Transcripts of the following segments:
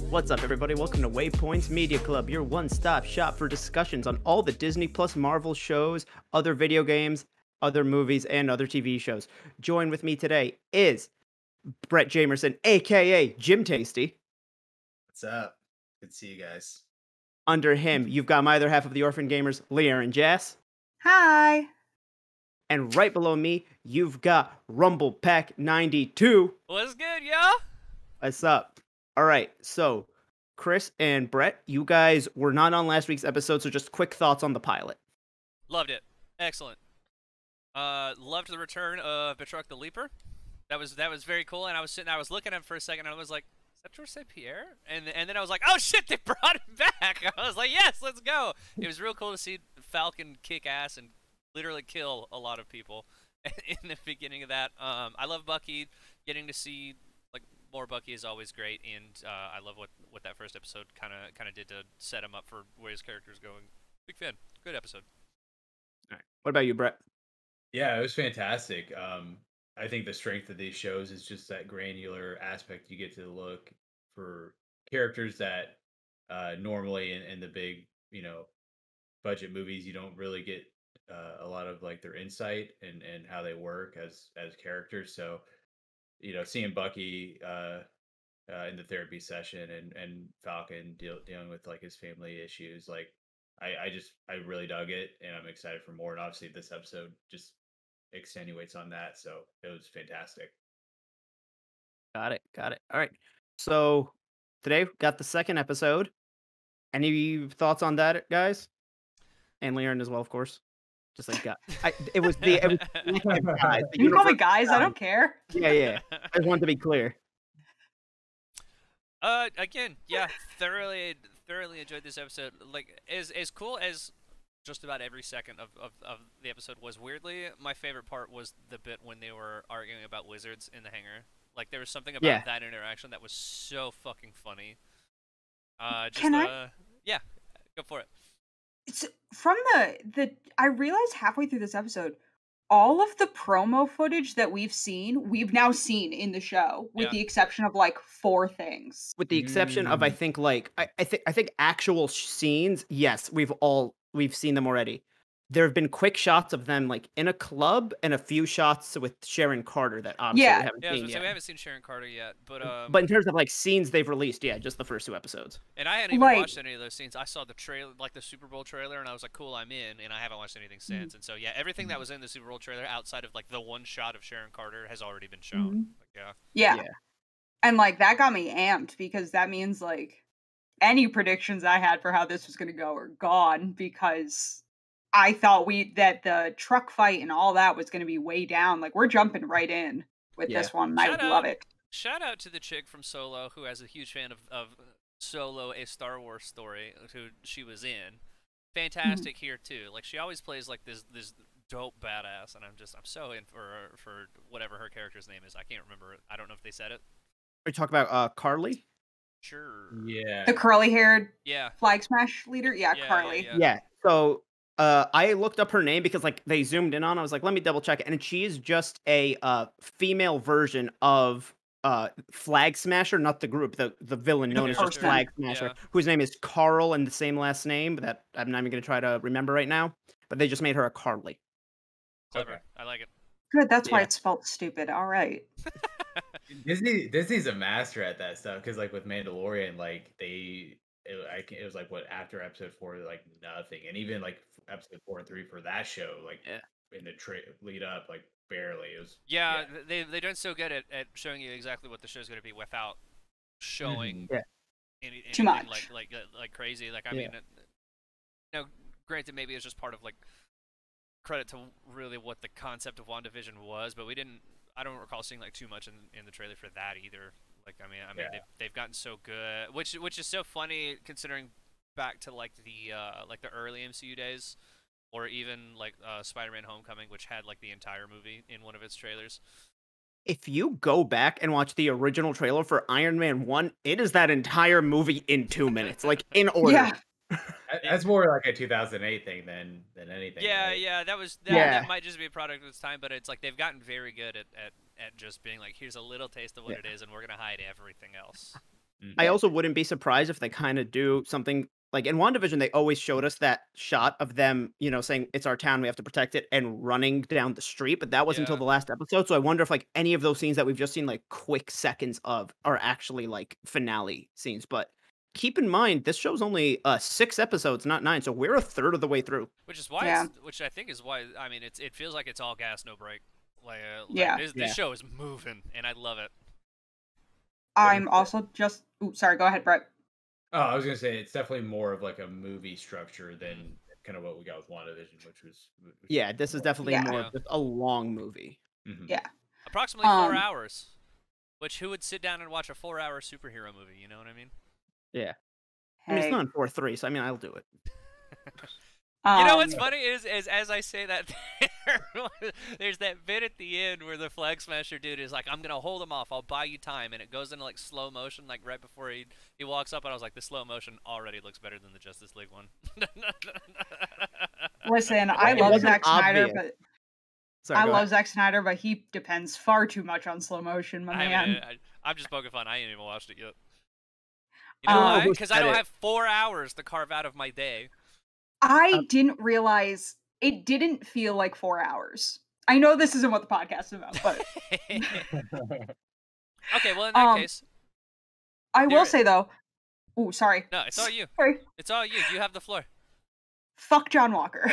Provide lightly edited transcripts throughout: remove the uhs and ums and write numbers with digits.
What's up, everybody? Welcome to Waypoint's Media Club, your one-stop shop for discussions on all the Disney Plus Marvel shows, other video games, other movies, and other TV shows. Join with me today is Brett Jamerson, aka Jim Tasty. What's up? Good to see you guys. Under him, you've got my other half of the Orphan Gamers, LeighErin Jess. Hi. And right below me, you've got Rumble Pack 92. What's good, y'all? What's up? All right, so Chris and Brett, you guys were not on last week's episode, so just quick thoughts on the pilot. Loved it. Excellent. Loved the return of Betruk the Leaper. That was very cool. And I was looking at him for a second, and I was like, "Is that George St. Pierre?" And then I was like, "Oh shit, they brought him back!" I was like, "Yes, let's go." It was real cool to see Falcon kick ass and literally kill a lot of people in the beginning of that. I love Bucky. Getting to see more Bucky is always great, and I love what that first episode kind of did to set him up for where his character's going. Big fan. Good episode. All right. What about you, Brett? Yeah, it was fantastic. I think the strength of these shows is just that granular aspect. You get to look for characters that normally in the big, budget movies, you don't really get a lot of like their insight and how they work as characters. So, seeing Bucky in the therapy session and Falcon dealing with like his family issues, like I really dug it, and I'm excited for more. And obviously, this episode just extenuates on that, so it was fantastic. Got it. All right. So today we got the second episode. Any thoughts on that, guys? And LeighErin as well, of course. Just like it was guys. You can call me guys. I don't care. Yeah. I just wanted to be clear. Again, yeah, thoroughly enjoyed this episode. Like, as cool as just about every second of the episode was, weirdly, my favorite part was the bit when they were arguing about wizards in the hangar. Like, there was something about that interaction that was so fucking funny. Yeah, go for it. It's from I realized halfway through this episode, all of the promo footage that we've now seen in the show, with the exception of like 4 things. With the exception of, I think actual scenes, yes, we've seen them already. There have been quick shots of them like in a club and a few shots with Sharon Carter that obviously we haven't seen yet. So we haven't seen Sharon Carter yet, but in terms of like scenes they've released, just the first 2 episodes. And I hadn't even watched any of those scenes. I saw the trailer, like the Super Bowl trailer, and I was like, cool, I'm in, and I haven't watched anything since. And so everything that was in the Super Bowl trailer outside of like the one shot of Sharon Carter has already been shown. Yeah. And like that got me amped, because that means like any predictions I had for how this was going to go are gone, because I thought that the truck fight and all that was going to be way down. Like, we're jumping right in with this one, and I love it. Shout out to the chick from Solo, who is a huge fan of Solo, a Star Wars story, who she was in. Fantastic here too. Like, she always plays like this dope badass, and I'm so in for whatever her character's name is. I can't remember it. I don't know if they said it. Are you talking about Carly? Sure. Yeah. The curly-haired Flag Smash leader? Yeah, Carly. Yeah. So I looked up her name because like they zoomed in on. I was like, let me double check it, and she is just a female version of Flag Smasher, not the group, the villain known as just Flag Smasher, whose name is Carl and the same last name that I'm not even going to try to remember right now. But they just made her a Carly. Clever. Okay. I like it. Good. That's why it's spelled stupid. All right. Disney's a master at that stuff, because like with Mandalorian, like it was like after episode 4, like nothing, and even like episode 4 and 3 for that show, like in the lead up, like barely. It was they've done so good at showing you exactly what the show's going to be without showing anything too much like crazy. Like, I mean, granted, maybe it's just part of like credit to really what the concept of WandaVision was, but I don't recall seeing like too much in the trailer for that either. Like, I mean, they've gotten so good, which is so funny considering back to like the early MCU days, or even like Spider-Man: Homecoming, which had like the entire movie in one of its trailers. If you go back and watch the original trailer for Iron Man 1, it is that entire movie in 2 minutes, like in order. Yeah. That's more like a 2008 thing than anything. Yeah, right? That might just be a product of its time, but it's like they've gotten very good at just being like, here's a little taste of what it is, and we're gonna hide everything else. I Mhm. also wouldn't be surprised if they kind of do something like in WandaVision, they always showed us that shot of them, saying it's our town, we have to protect it, and running down the street. But that wasn't until Yeah. the last episode. So I wonder if like any of those scenes that we've just seen like quick seconds of are actually like finale scenes. But keep in mind, this show's only 6 episodes, not 9. So we're a third of the way through. Which is why Yeah. which I think is why I mean it feels like it's all gas no break. Like Yeah. this Yeah. show is moving and I love it. I'm also just. Ooh, sorry. Go ahead, Brett. Oh, I was gonna say it's definitely more of like a movie structure than kind of what we got with WandaVision, which was Yeah, this is definitely Yeah. more Yeah. of just a long movie. Mhm. Yeah. Approximately 4 Um, hours. Which who would sit down and watch a 4-hour superhero movie, you know what I mean? Yeah. I mean, it's Hey. not in 4-3, so I mean, I'll do it. You know what's um, funny is as I say that, there's that bit at the end where the Flag Smasher dude is like, I'm going to hold him off, I'll buy you time, and it goes into like slow motion, like right before he walks up, and I was like, the slow motion already looks better than the Justice League one. Listen, I It love wasn't Zack Snyder, obvious. but Sorry, I go love ahead. Zack Snyder, but he depends far too much on slow motion, my man. I'm just poking fun, I ain't even watched it yet. You know Oh, why? who Because I said don't it? have 4 hours to carve out of my day. I didn't realize it didn't feel like 4 hours. I know this isn't what the podcast is about, but Okay, well in that Um, case, I will There- say though. Ooh, sorry. no, it's all you. Sorry. It's all you. You have the floor. Fuck John Walker.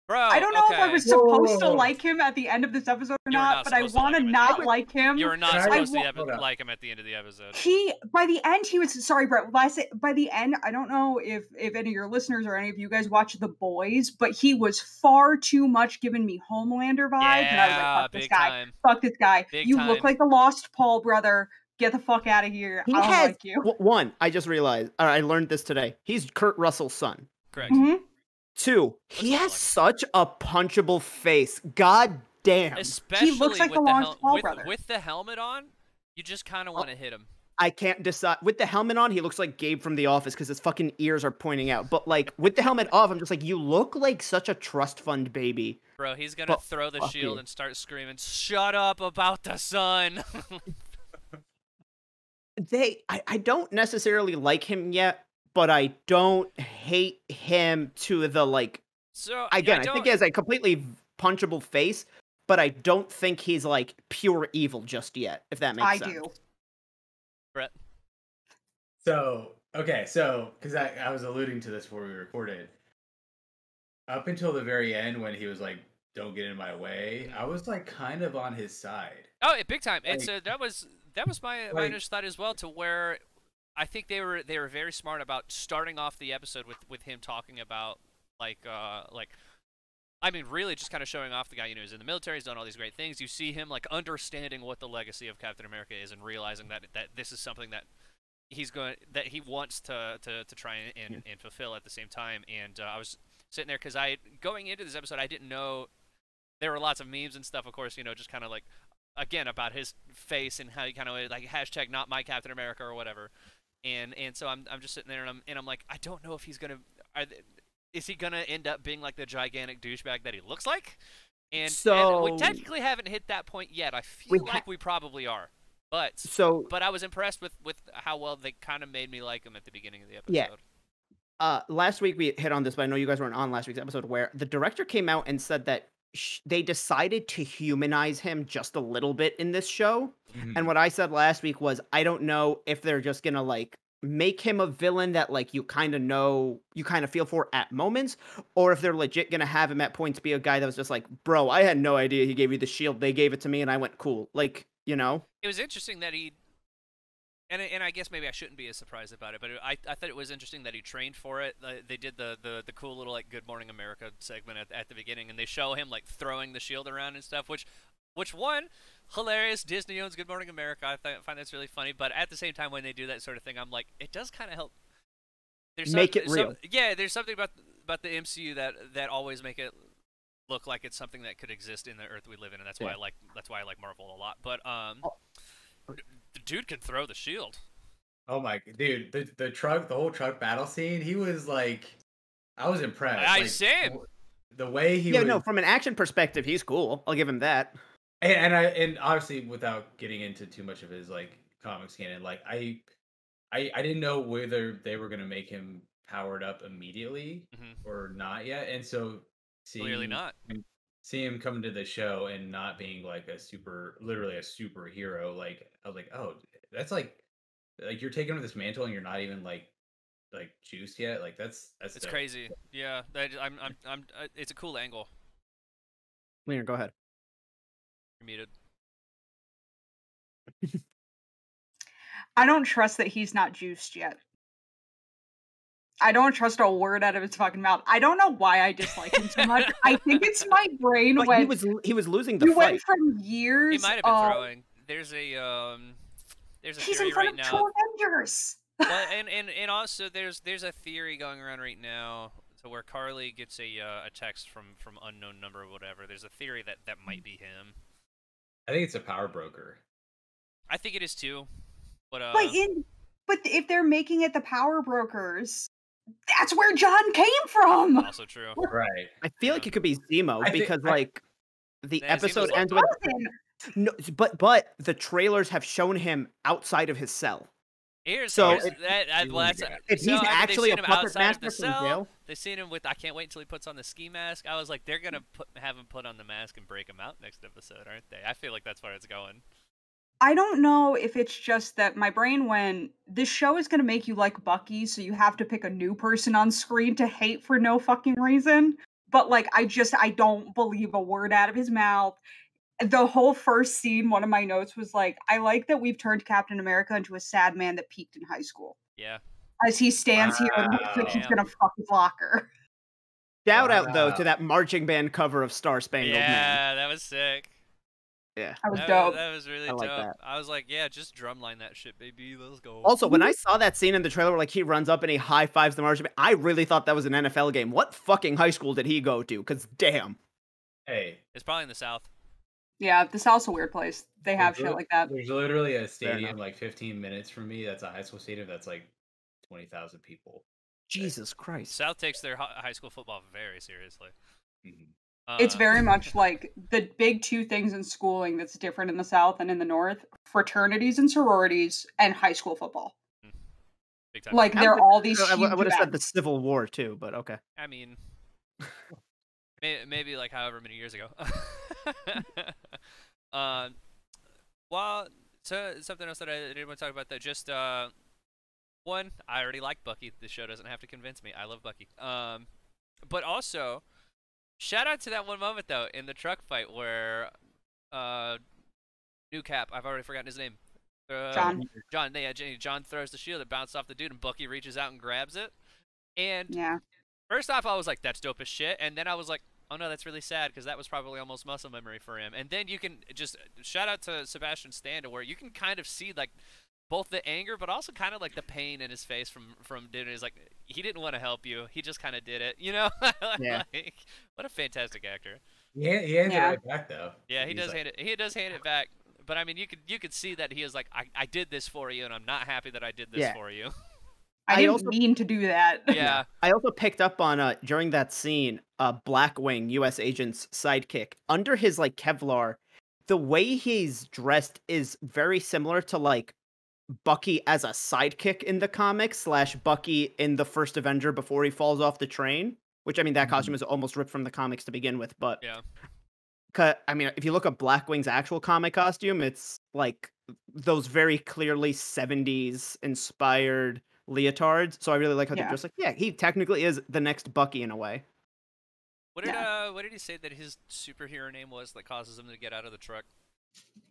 Bro, I don't know if I okay. was Whoa, whoa, supposed to whoa. like him at the end of this episode or You were not, not but I supposed to want to like him at the not end. like him. You were not Can I- supposed to Hold on. like him at the end of the episode. He by the end he was sorry, Brett. By the end, I don't know if any of your listeners or any of you guys watch The Boys, but he was far too much giving me Homelander vibes, and I was like, Yeah, fuck this big guy, time. fuck this guy. Big You time. look like the Lost Paul brother. Get the fuck out of here. He I don't has like you. one. I just realized. Or I learned this today. He's Kurt Russell's son. Correct. Mhm. 2. He Looks has like such a punchable face. God damn. Especially like the with Lawrence Paul brother. with the helmet on, you just kind of want to hit him. I can't decide. With the helmet on, he looks like Gabe from The Office because his fucking ears are pointing out. But like with the helmet off, I'm just like, you look like such a trust fund baby. Bro, he's gonna But throw the fuck shield you. and start screaming, "Shut up about the sun!" I don't necessarily like him yet, but I don't hate him to the like. So Again, I don't, think he has a completely punchable face, but I don't think he's like pure evil just yet. If that makes I sense. do. Brett. So because I was alluding to this before we recorded, up until the very end when he was like, "Don't get in my way," I was like kind of on his side. Oh, big time! It's Like- that was my like- initial thought as well. To where I think they were very smart about starting off the episode with him talking about like I mean, really just kind of showing off the guy, he's in the military, he's done all these great things. You see him like understanding what the legacy of Captain America is and realizing that this is something that that he wants to try and fulfill at the same time. And I was sitting there because going into this episode, I didn't know there were lots of memes and stuff, of course, just kind of like, again, about his face and how he kind of like hashtag not my Captain America or whatever. And so I'm just sitting there and I'm like, I don't know if he's gonna is he gonna end up being like the gigantic douchebag that he looks like? And we So- technically haven't hit that point yet. I feel like we probably are. But So I was impressed with how well they kind of made me like him at the beginning of the episode. Yeah. Last week we hit on this, but I know you guys weren't on last week's episode, where the director came out and said that they decided to humanize him just a little bit in this show. And what I said last week was, I don't know if they're just gonna like make him a villain that like you kind of feel for at moments, or if they're legit gonna have him at points be a guy that was just like, bro, I had no idea he gave you the shield. They gave it to me and I went, cool. Like, It was interesting that he, and I guess maybe I shouldn't be as surprised about it, but I thought it was interesting that he trained for it. They did the cool little like Good Morning America segment at the beginning, and they show him like throwing the shield around and stuff, which one, hilarious. Disney owns Good Morning America. I find that's really funny, but at the same time when they do that sort of thing, I'm like, it does kind of help. Make it real. There's something about the MCU that always make it look like it's something that could exist in the Earth we live in, and that's why I like Marvel a lot. But the dude can throw the shield. Oh my dude, the whole truck battle scene, he was like, I was impressed. Same. The way he no, from an action perspective, he's cool. I'll give him that. and obviously without getting into too much of his like comics canon, like I didn't know whether they were gonna make him powered up immediately Mhm. or not yet, and so Clearly seeing not. seeing him come to the show and not being like literally a superhero, like I was like, oh, that's like you're taking over this mantle and you're not even like juiced yet. Like that's It's dope. crazy. Yeah, I'm. It's a cool angle. LeighErin, go ahead. You're muted. I don't trust that he's not juiced yet. I don't trust a word out of his fucking mouth. I don't know why I dislike him so much. I think it's my brain But went. he was losing the You went fight. from He years might have been of throwing. There's a he's theory in front right of now. two Avengers. Well, and also there's a theory going around right now to where Carly gets a text from unknown number or whatever. There's a theory that might be him. I think it's a power broker. I think it is too. But But if they're making it the Power Brokers, that's where John came from. also true. Right. I feel like it could be Zemo because like the Yeah, Zemo's episode like ends with Frozen. no, but the trailers have shown him outside of his cell. Here's So here's if- that's If so, he's I mean, actually they've a seen him puppet outside of the master from cell. jail, They've seen him with I can't wait until he puts on the ski mask. I was like, they're gonna have him put on the mask and break him out next episode, aren't they? I feel like that's where it's going. I don't know if it's just that my brain went, this show is going to make you like Bucky, so you have to pick a new person on screen to hate for no fucking reason. But like, I don't believe a word out of his mouth. The whole first scene, one of my notes was like, I like that we've turned Captain America into a sad man that peaked in high school. Yeah. As he stands here and looks like he's Wow. going to fuck his locker. shout out though Wow. to that marching band cover of Star Spangled Man. Yeah, that was sick. Yeah. That was dope. That was really I like dope. that. I was like, yeah, just drumline that shit, baby. Let's go. Also, when I saw that scene in the trailer where like he runs up and he high fives the marching band, I really thought that was an NFL game. What fucking high school did he go to? Because damn. Hey, It's probably in the South. Yeah, the South's a weird place. They have there's shit like that. There's literally a enough. stadium like 15 minutes from me. That's a high school stadium. That's like 20,000 people. Jesus Christ. South takes their high school football very seriously. Mhm. It's very much like the big two things in schooling that's different in the South and in the North: fraternities and sororities, and high school football. big time. Like they're all these I huge would have said the events. Civil War too, but okay. I mean, maybe like however many years ago. Well, so something else that I didn't want to talk about that just one, I already like Bucky. The show doesn't have to convince me. I love Bucky. But also, shout out to that one moment though in the truck fight where New Cap, I've already forgotten his name. John. John throws the shield, it bounced off the dude, and Bucky reaches out and grabs it. And Yeah. first off, I was like, that's dope as shit. And then I was like, oh no, that's really sad because that was probably almost muscle memory for him. And then you can just shout out to Sebastian Stan to where you can kind of see like both the anger, but also kind of like the pain in his face from doing it. He's like, he didn't want to help you. He just kind of did it, you know? Yeah. Like, what a fantastic actor. Yeah, he hands it Yeah. right back though. Yeah, he He's does like, hand it. He does hand it back. But I mean, you could see that he is like, I did this for you, and I'm not happy that I did this Yeah. for you. I didn't also- mean to do that. Yeah. I also picked up on during that scene, Blackwing, U.S. agent's sidekick, under his like Kevlar, the way he's dressed is very similar to like Bucky as a sidekick in the comics / Bucky in the first Avenger before he falls off the train. Which I mean, that costume is almost ripped from the comics to begin with, but Yeah. I mean, if you look up Blackwing's actual comic costume, it's like those very clearly 70s inspired leotards. So I really like how they're Yeah. just like, yeah, he technically is the next Bucky in a way. What did he say that his superhero name was that causes him to get out of the truck?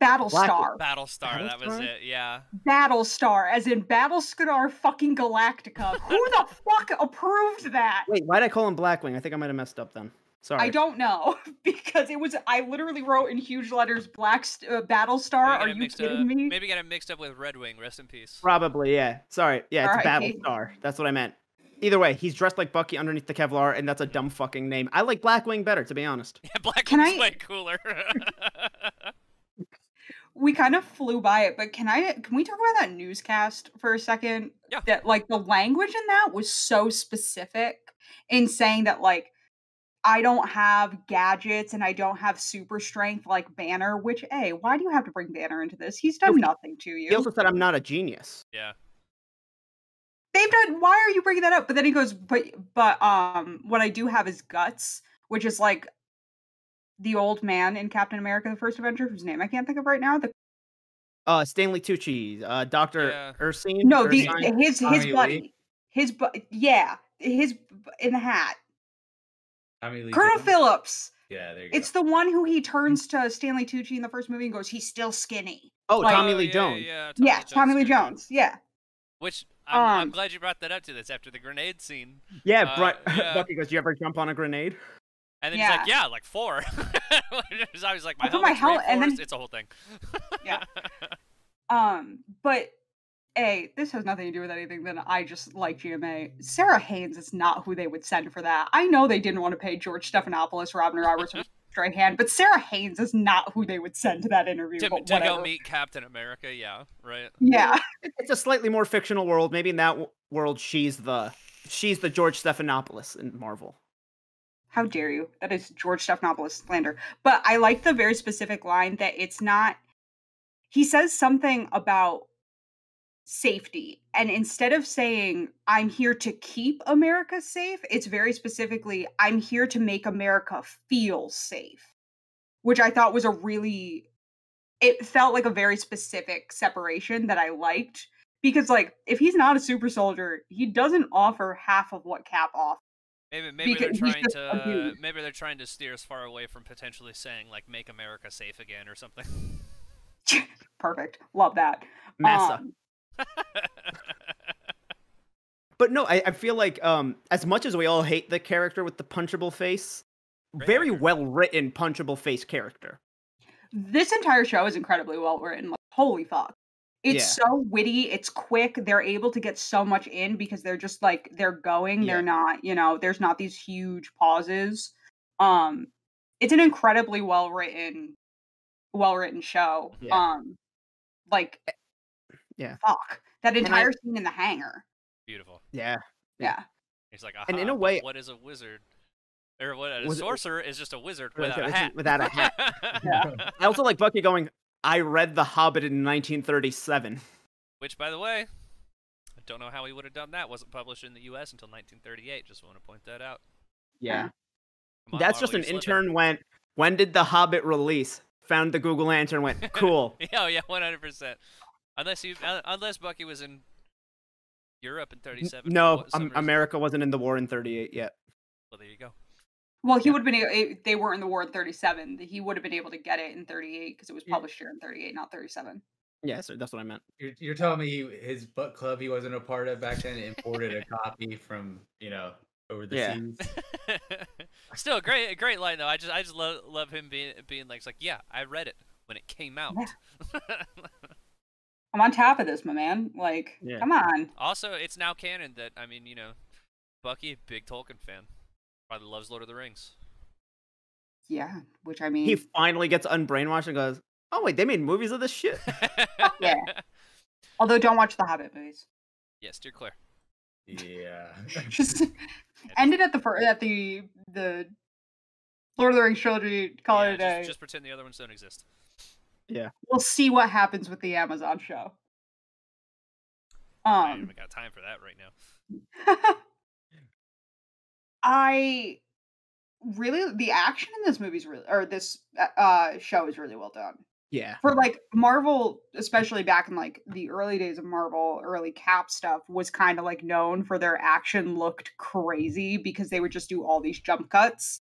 Battlestar. Battlestar, that was Battlestar? it. Yeah. Battlestar, as in Battlestar fucking Galactica. Who the fuck approved that? Wait, why'd I call him Blackwing? I think I might have messed up then. Sorry. I don't know, because I literally wrote in huge letters Battlestar. Are you kidding me? Maybe got him mixed up with Red Wing. Rest in peace. Probably, yeah. Sorry. Yeah, it's R.I.P. Battlestar. That's what I meant. Either way, he's dressed like Bucky underneath the Kevlar, and that's a dumb fucking name. I like Blackwing better, to be honest. Yeah, Black Can Wing's I- way cooler. We kind of flew by it, but can we talk about that newscast for a second? Yeah. That like the language in that was so specific in saying that like I don't have gadgets and I don't have super strength like Banner, which why do you have to bring Banner into this? He's done nothing to He you. also said I'm not a genius. Yeah. they've done. Why are you bringing that up? But then he goes, but what I do have is guts, which is like the old man in Captain America: The First Avenger, whose name I can't think of right now. Stanley Tucci, Dr. Yeah. Ursine. No, Ursine? his Tommy buddy, yeah, his in the hat, Tommy Lee Colonel Jones? Phillips. Yeah, there you go. It's the one who he turns to Stanley Tucci in the first movie and goes, "He's still skinny." Oh, Like- Tommy Lee yeah, Jones. Yeah, Yeah, Tommy Lee is good, too. Jones. Yeah. Which I'm Um, glad you brought that up to this after the grenade scene. Yeah, yeah. Bucky goes, "You ever jump on a grenade?" And then Yeah. he's like, yeah, like 4. I was like, my I put my helmet's helmet- and then- reinforced. It's a whole thing. Yeah. But this has nothing to do with anything. Then I just like GMA. Sarah Haynes is not who they would send for that. I know they didn't want to pay George Stephanopoulos, Robin Roberts, or Strahan, but Sarah Haynes is not who they would send to that interview. to but go whatever. meet Captain America, yeah, right. Yeah. It's a slightly more fictional world. Maybe in that world, she's the George Stephanopoulos in Marvel. How dare you? That is George Stephanopoulos slander. But I like the very specific line that it's not. He says something about safety, and instead of saying "I'm here to keep America safe," it's very specifically "I'm here to make America feel safe," which I thought was it felt like a very specific separation that I liked, because like if he's not a super soldier, he doesn't offer half of what Cap offers. Maybe they're Because he's trying just a dude. to steer us far away from potentially saying like "Make America Safe Again" or something. Perfect. Love that. Massa. Um, But no, I feel like as much as we all hate the character with the punchable face, Great very actor. well written punchable face character. This entire show is incredibly well written. Like, holy fuck. It's Yeah. so witty, it's quick. They're able to get so much in because they're just like they're going. Yeah. They're not, there's not these huge pauses. It's an incredibly well written show. Yeah. Like Yeah. fuck. That And entire scene in the hangar. Beautiful. Yeah. Yeah. He's like, aha, And in a but way- what is a wizard? Or what a Was it- sorcerer is just a wizard Without without a hat. without a hat. Yeah. I also like Bucky going, "I read The Hobbit in 1937." Which, by the way, I don't know how he would have done that. Wasn't published in the U.S. until 1938. Just want to point that out. Yeah. Come on, That's Marvel, just an you're slipping. intern went, "When did The Hobbit release?" Found the Google answer and went, "Cool." Oh yeah, 100%. Unless Bucky was in Europe in 37. No, for some reason. America wasn't in the war in 38 yet. Well, there you go. Well, he would have been. They weren't in the war in 37. He would have been able to get it in 38 because it was Yeah. published here in 38, not 37. Yeah, so that's what I meant. You're telling me his book club he wasn't a part of back then imported a copy from over the Yeah. seas. Still, great line though. I just love him being like, it's like, yeah, I read it when it came out. I'm on top of this, my man. Like, Yeah. come on. Also, it's now canon that Bucky, big Tolkien fan, probably loves Lord of the Rings. Yeah, which I mean, He finally gets unbrainwashed and goes, "Oh wait, they made movies of this shit." yeah. Although, don't watch the Hobbit movies. Yeah, steer clear. Yeah. Just end it at the Lord of the Rings trilogy. Call it a day. Just pretend the other ones don't exist. We'll see what happens with the Amazon show. I ain't even got time for that right now. I really the action in this movie's really or this show is really well done. Yeah. For like Marvel, especially back in like the early days of Marvel, early Cap stuff was kind of like known for their action looked crazy because they would just do all these jump cuts.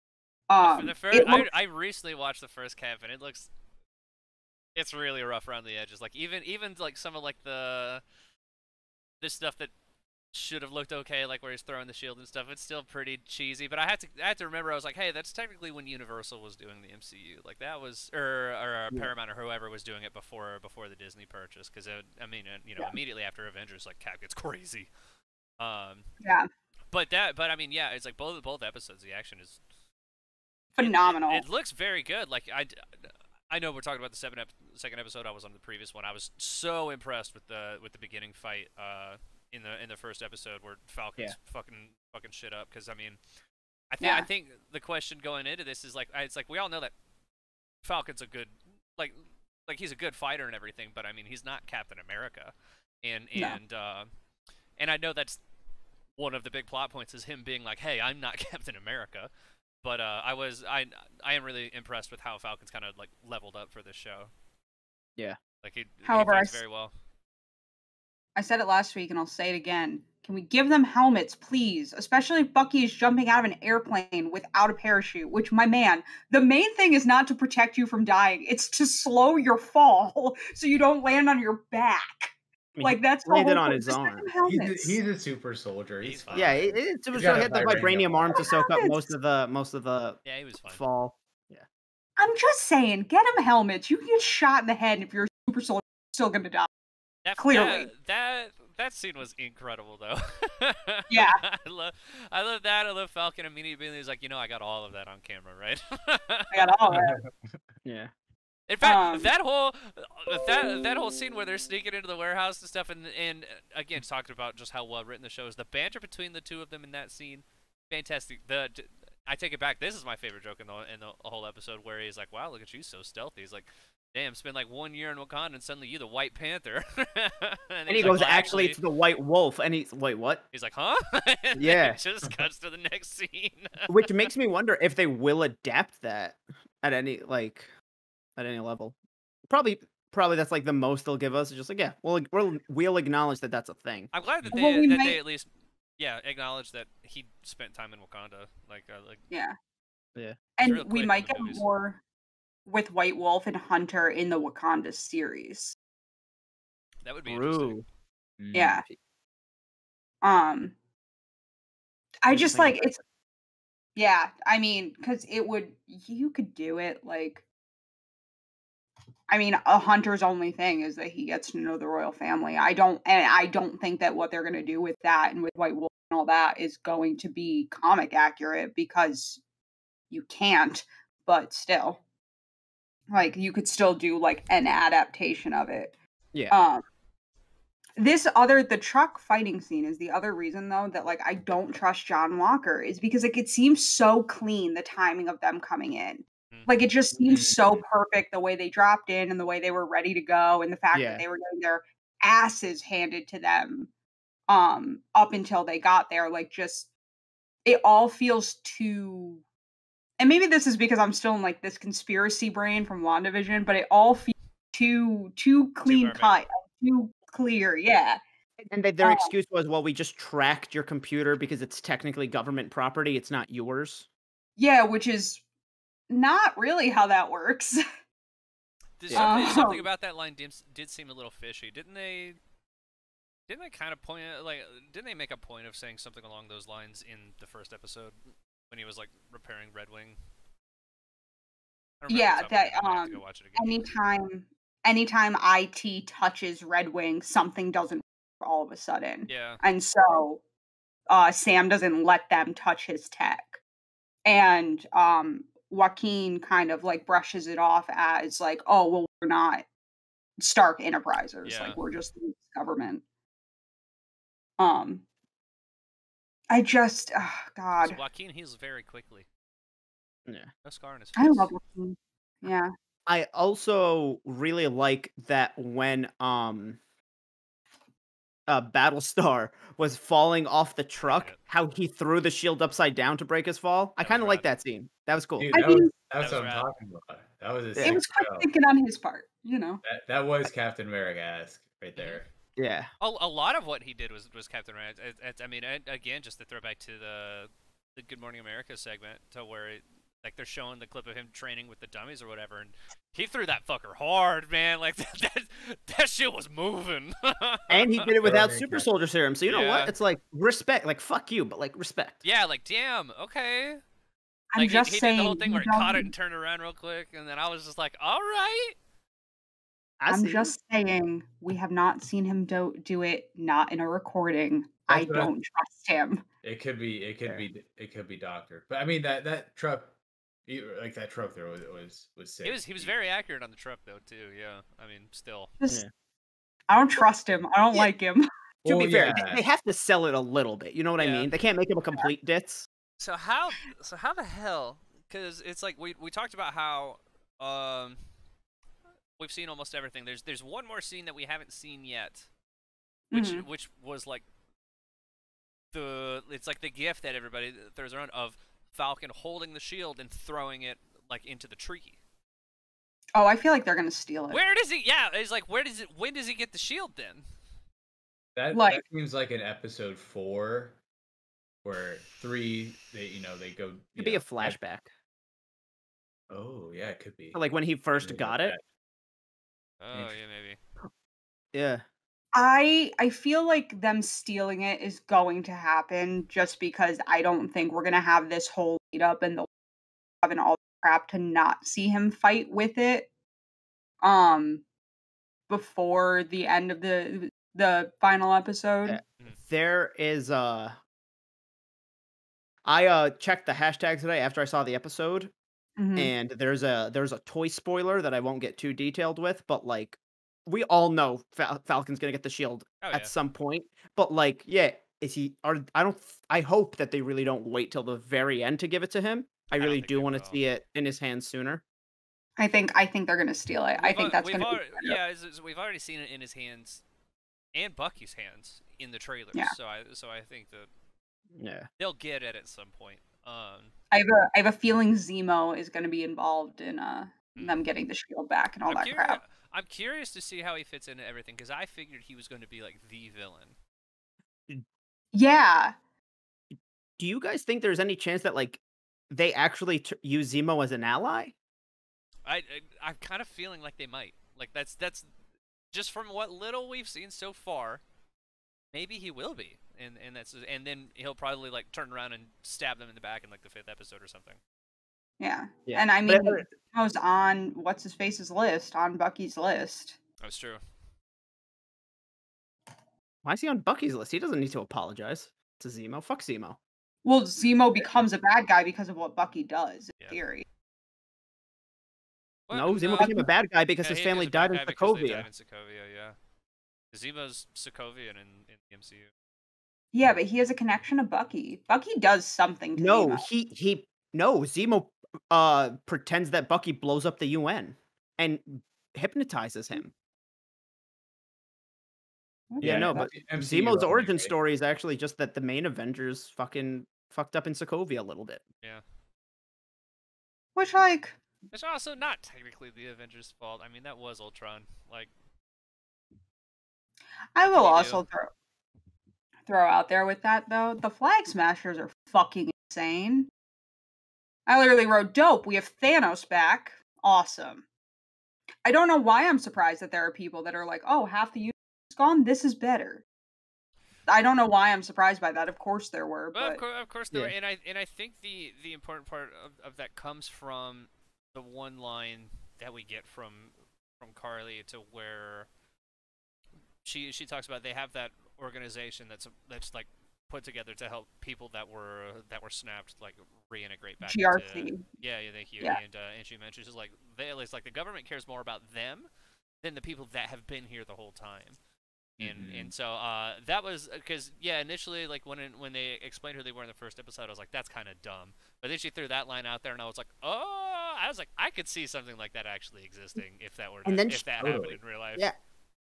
The first, it looked- I recently watched the first Cap and it's really rough around the edges. Like even like some of like this stuff that should have looked okay, like where he's throwing the shield and stuff, it's still pretty cheesy. But I had to remember, I was like, hey, that's technically when Universal was doing the MCU. Like that was or Paramount or whoever was doing it before the Disney purchase. Because immediately after Avengers, like Cap gets crazy. Yeah. But I mean, yeah, it's like both episodes. The action is phenomenal. It looks very good. Like I know we're talking about the second episode. I was on the previous one. I was so impressed with the beginning fight in the first episode where Falcon's fucking shit up. Because I mean, I think the question going into this is like it's like we all know that Falcon's a good like he's a good fighter and everything, but I mean he's not Captain America, and I know that's one of the big plot points is him being like, "Hey, I'm not Captain America," but I am really impressed with how Falcon's kind of like leveled up for this show. Yeah. Like he However, fights very well. I said it last week and I'll say it again. Can we give them helmets, please? Especially if Bucky is jumping out of an airplane without a parachute, which, my man, the main thing is not to protect you from dying. It's to slow your fall so you don't land on your back. I mean, Like, that's the landed whole on point. his Just arm. give them helmets. He's a super soldier. He's He's fine. fine. Yeah, it's He's so got he a had the vibranium arm to soak up Helmets. most of the Yeah, he was fine. fall. I'm just saying, get them helmets. You can get shot in the head, and if you're a super soldier, you're still gonna die. Clearly. That scene was incredible though. Yeah. I love that. I love Falcon immediately. He's like, I got all of that on camera, right? I got all that. Yeah. In fact, that whole scene where they're sneaking into the warehouse and stuff, and again talking about just how well written the show is, the banter between the two of them in that scene, fantastic. I take it back. This is my favorite joke in the whole episode, where he's like, "Wow, look at you, so stealthy." He's like, "Damn, spend like 1 year in Wakanda, and suddenly you're the White Panther." and he goes, like, well, actually, it's the White Wolf, and he's, wait, what? He's like, huh? And Yeah. it just cuts to the next scene. Which makes me wonder if they will adapt that at any level. Probably that's like the most they'll give us. It's just like, yeah, we'll acknowledge that that's a thing. I'm glad that Well, we they might- at least acknowledge that he spent time in Wakanda. Yeah. Yeah. And real we quick might in the get movies. more with White Wolf and Hunter in the Wakanda series. That would be interesting. True. Yeah. I just think like it's. Yeah, I mean, because you could do it like. I mean, a Hunter's only thing is that he gets to know the royal family. I don't think that what they're gonna do with that and with White Wolf and all that is going to be comic accurate, because you can't. But still, like, you could still do like an adaptation of it. Yeah. The truck fighting scene is the other reason, though, that like I don't trust John Walker, is because like it seems so clean, the timing of them coming in. Like, it just seems so perfect, the way they dropped in and the way they were ready to go, and the fact Yeah. that they were getting their asses handed to them up until they got there. Like, just it all feels too, and maybe this is because I'm still in like this conspiracy brain from WandaVision, but it all feels too clean perfect. cut, too clear. Yeah. And their excuse was, well, we just tracked your computer because it's technically government property. It's not yours. Yeah, which is not really how that works. Something about that line did seem a little fishy. Didn't they kind of didn't they make a point of saying something along those lines in the first episode when he was like repairing Red Wing? I don't remember Yeah, off the top of that my head. I have to go watch it again. anytime IT touches Red Wing, something doesn't work all of a sudden. Yeah. And so Sam doesn't let them touch his tech. And Joaquin kind of like brushes it off as like, oh, well, we're not Stark Enterprises. Yeah. Like, we're just the government. God. So Joaquin heals very quickly. Yeah. No scar on his face. I love Joaquin. Yeah. I also really like that when Battlestar was falling off the truck, how he threw the shield upside down to break his fall. I That was kind of like rad. that scene. That was cool. Dude, I that mean- was That was what I'm rad. talking about. That was a It sick was quick show. thinking on his part, you know. That was Captain America-esque right there. Yeah. A lot of what he did was Captain America. I mean, again, just to throw back to the Good Morning America segment, to where like they're showing the clip of him training with the dummies or whatever, and he threw that fucker hard, man. Like that shit was moving. And he did it without Very super good. soldier serum. So you know Yeah. what? It's like respect. Like, fuck you, but like respect. Yeah, like damn, okay. I'm Like just he saying. did the whole thing you where he caught it don't- and turned around real quick, and then I was just like, all right. I'm see. just saying, we have not seen him do it, not in a recording. I That's what I- don't trust him. It could be Fair. doctored. But I mean that truck, like that truck there was sick. He was very accurate on the truck though too. Yeah, I mean, still. Just, Yeah. I don't trust him. I don't Yeah. like him. To Well, be fair, yeah. they have to sell it a little bit. You know what I Yeah. mean? They can't make him a complete ditz. So how the hell? Because it's like we talked about how we've seen almost everything. There's one more scene that we haven't seen yet, which Mhm. which was like it's like the gift that everybody throws around of Falcon holding the shield and throwing it like into the tree. Oh, I feel like they're gonna steal it. Where does he? Yeah, it's like when does he get the shield then? That seems like an episode 4, where 3 they go. Could be a flashback. Oh yeah, it could be. Like when he first got it. Oh yeah, maybe. Yeah. I feel like them stealing it is going to happen just because I don't think we're gonna have this whole lead up and having all the crap to not see him fight with it. Before the end of the final episode. Yeah. There is I checked the hashtags today after I saw the episode, and there's a toy spoiler that I won't get too detailed with, but like we all know Falcon's gonna get the shield at some point. But like, yeah, is he? I hope that they really don't wait till the very end to give it to him. I really do want to see it in his hands sooner. I think they're gonna steal it. I think that's gonna be we've already seen it in his hands and Bucky's hands in the trailers. Yeah. So I think that they'll get it at some point. I have a feeling Zemo is gonna be involved in them getting the shield back and all that crap. I'm curious to see how he fits into everything because I figured he was going to be like the villain. Yeah. Do you guys think there's any chance that like they actually use Zemo as an ally? I'm kind of feeling like they might. Like that's just from what little we've seen so far. Maybe he will be, and then he'll probably like turn around and stab them in the back in like the 5th episode or something. Yeah. And I mean, Zemo's on what's his face's list, on Bucky's list. That's true. Why is he on Bucky's list? He doesn't need to apologize to Zemo. Fuck Zemo. Well, Zemo becomes a bad guy because of what Bucky does, in theory. No, Zemo became a bad guy because his family died in Sokovia. Zemo's Sokovian in the MCU. Yeah, but he has a connection to Bucky. Bucky does something to Zemo. Zemo pretends that Bucky blows up the UN and hypnotizes him. But Zemo's origin story is actually just that the main Avengers fucking fucked up in Sokovia a little bit. Yeah. Which, like... It's also not technically the Avengers' fault. I mean, that was Ultron. Like... I will also throw out there with that, though. The Flag Smashers are fucking insane. I literally wrote, dope, we have Thanos back. Awesome. I don't know why I'm surprised that there are people that are like, oh, half the universe is gone, this is better. I don't know why I'm surprised by that. Of course there were. But of course there were. And I think the important part of that comes from the one line that we get from Carly to where she talks about they have that organization that's like put together to help people that were snapped like reintegrate back GRC. Into, thank you. And she mentions it's like it's like the government cares more about them than the people that have been here the whole time. And so that was because initially like when they explained who they were in the first episode, I was like, that's kind of dumb. But then she threw that line out there, and I was like, I could see something like that actually existing if that were happened in real life. Yeah.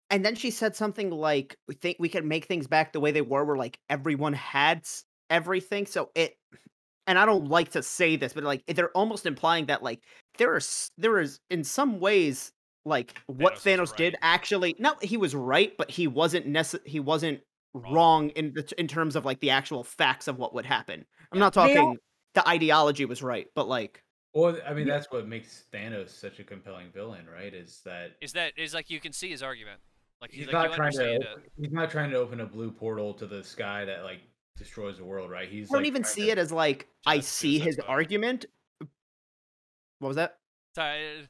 And then she said something like, "We think we could make things back the way they were, where like everyone had everything." So and I don't like to say this, but like they're almost implying that like there is in some ways like what Thanos did actually. No, he was right, but he wasn't wrong in terms of like the actual facts of what would happen. I'm not talking the ideology was right, but like. Well, I mean that's what makes Thanos such a compelling villain, right? Is like you can see his argument. Like he's not trying to open a blue portal to the sky that like destroys the world, right? I don't even see it as like I see his argument. What was that? Sorry,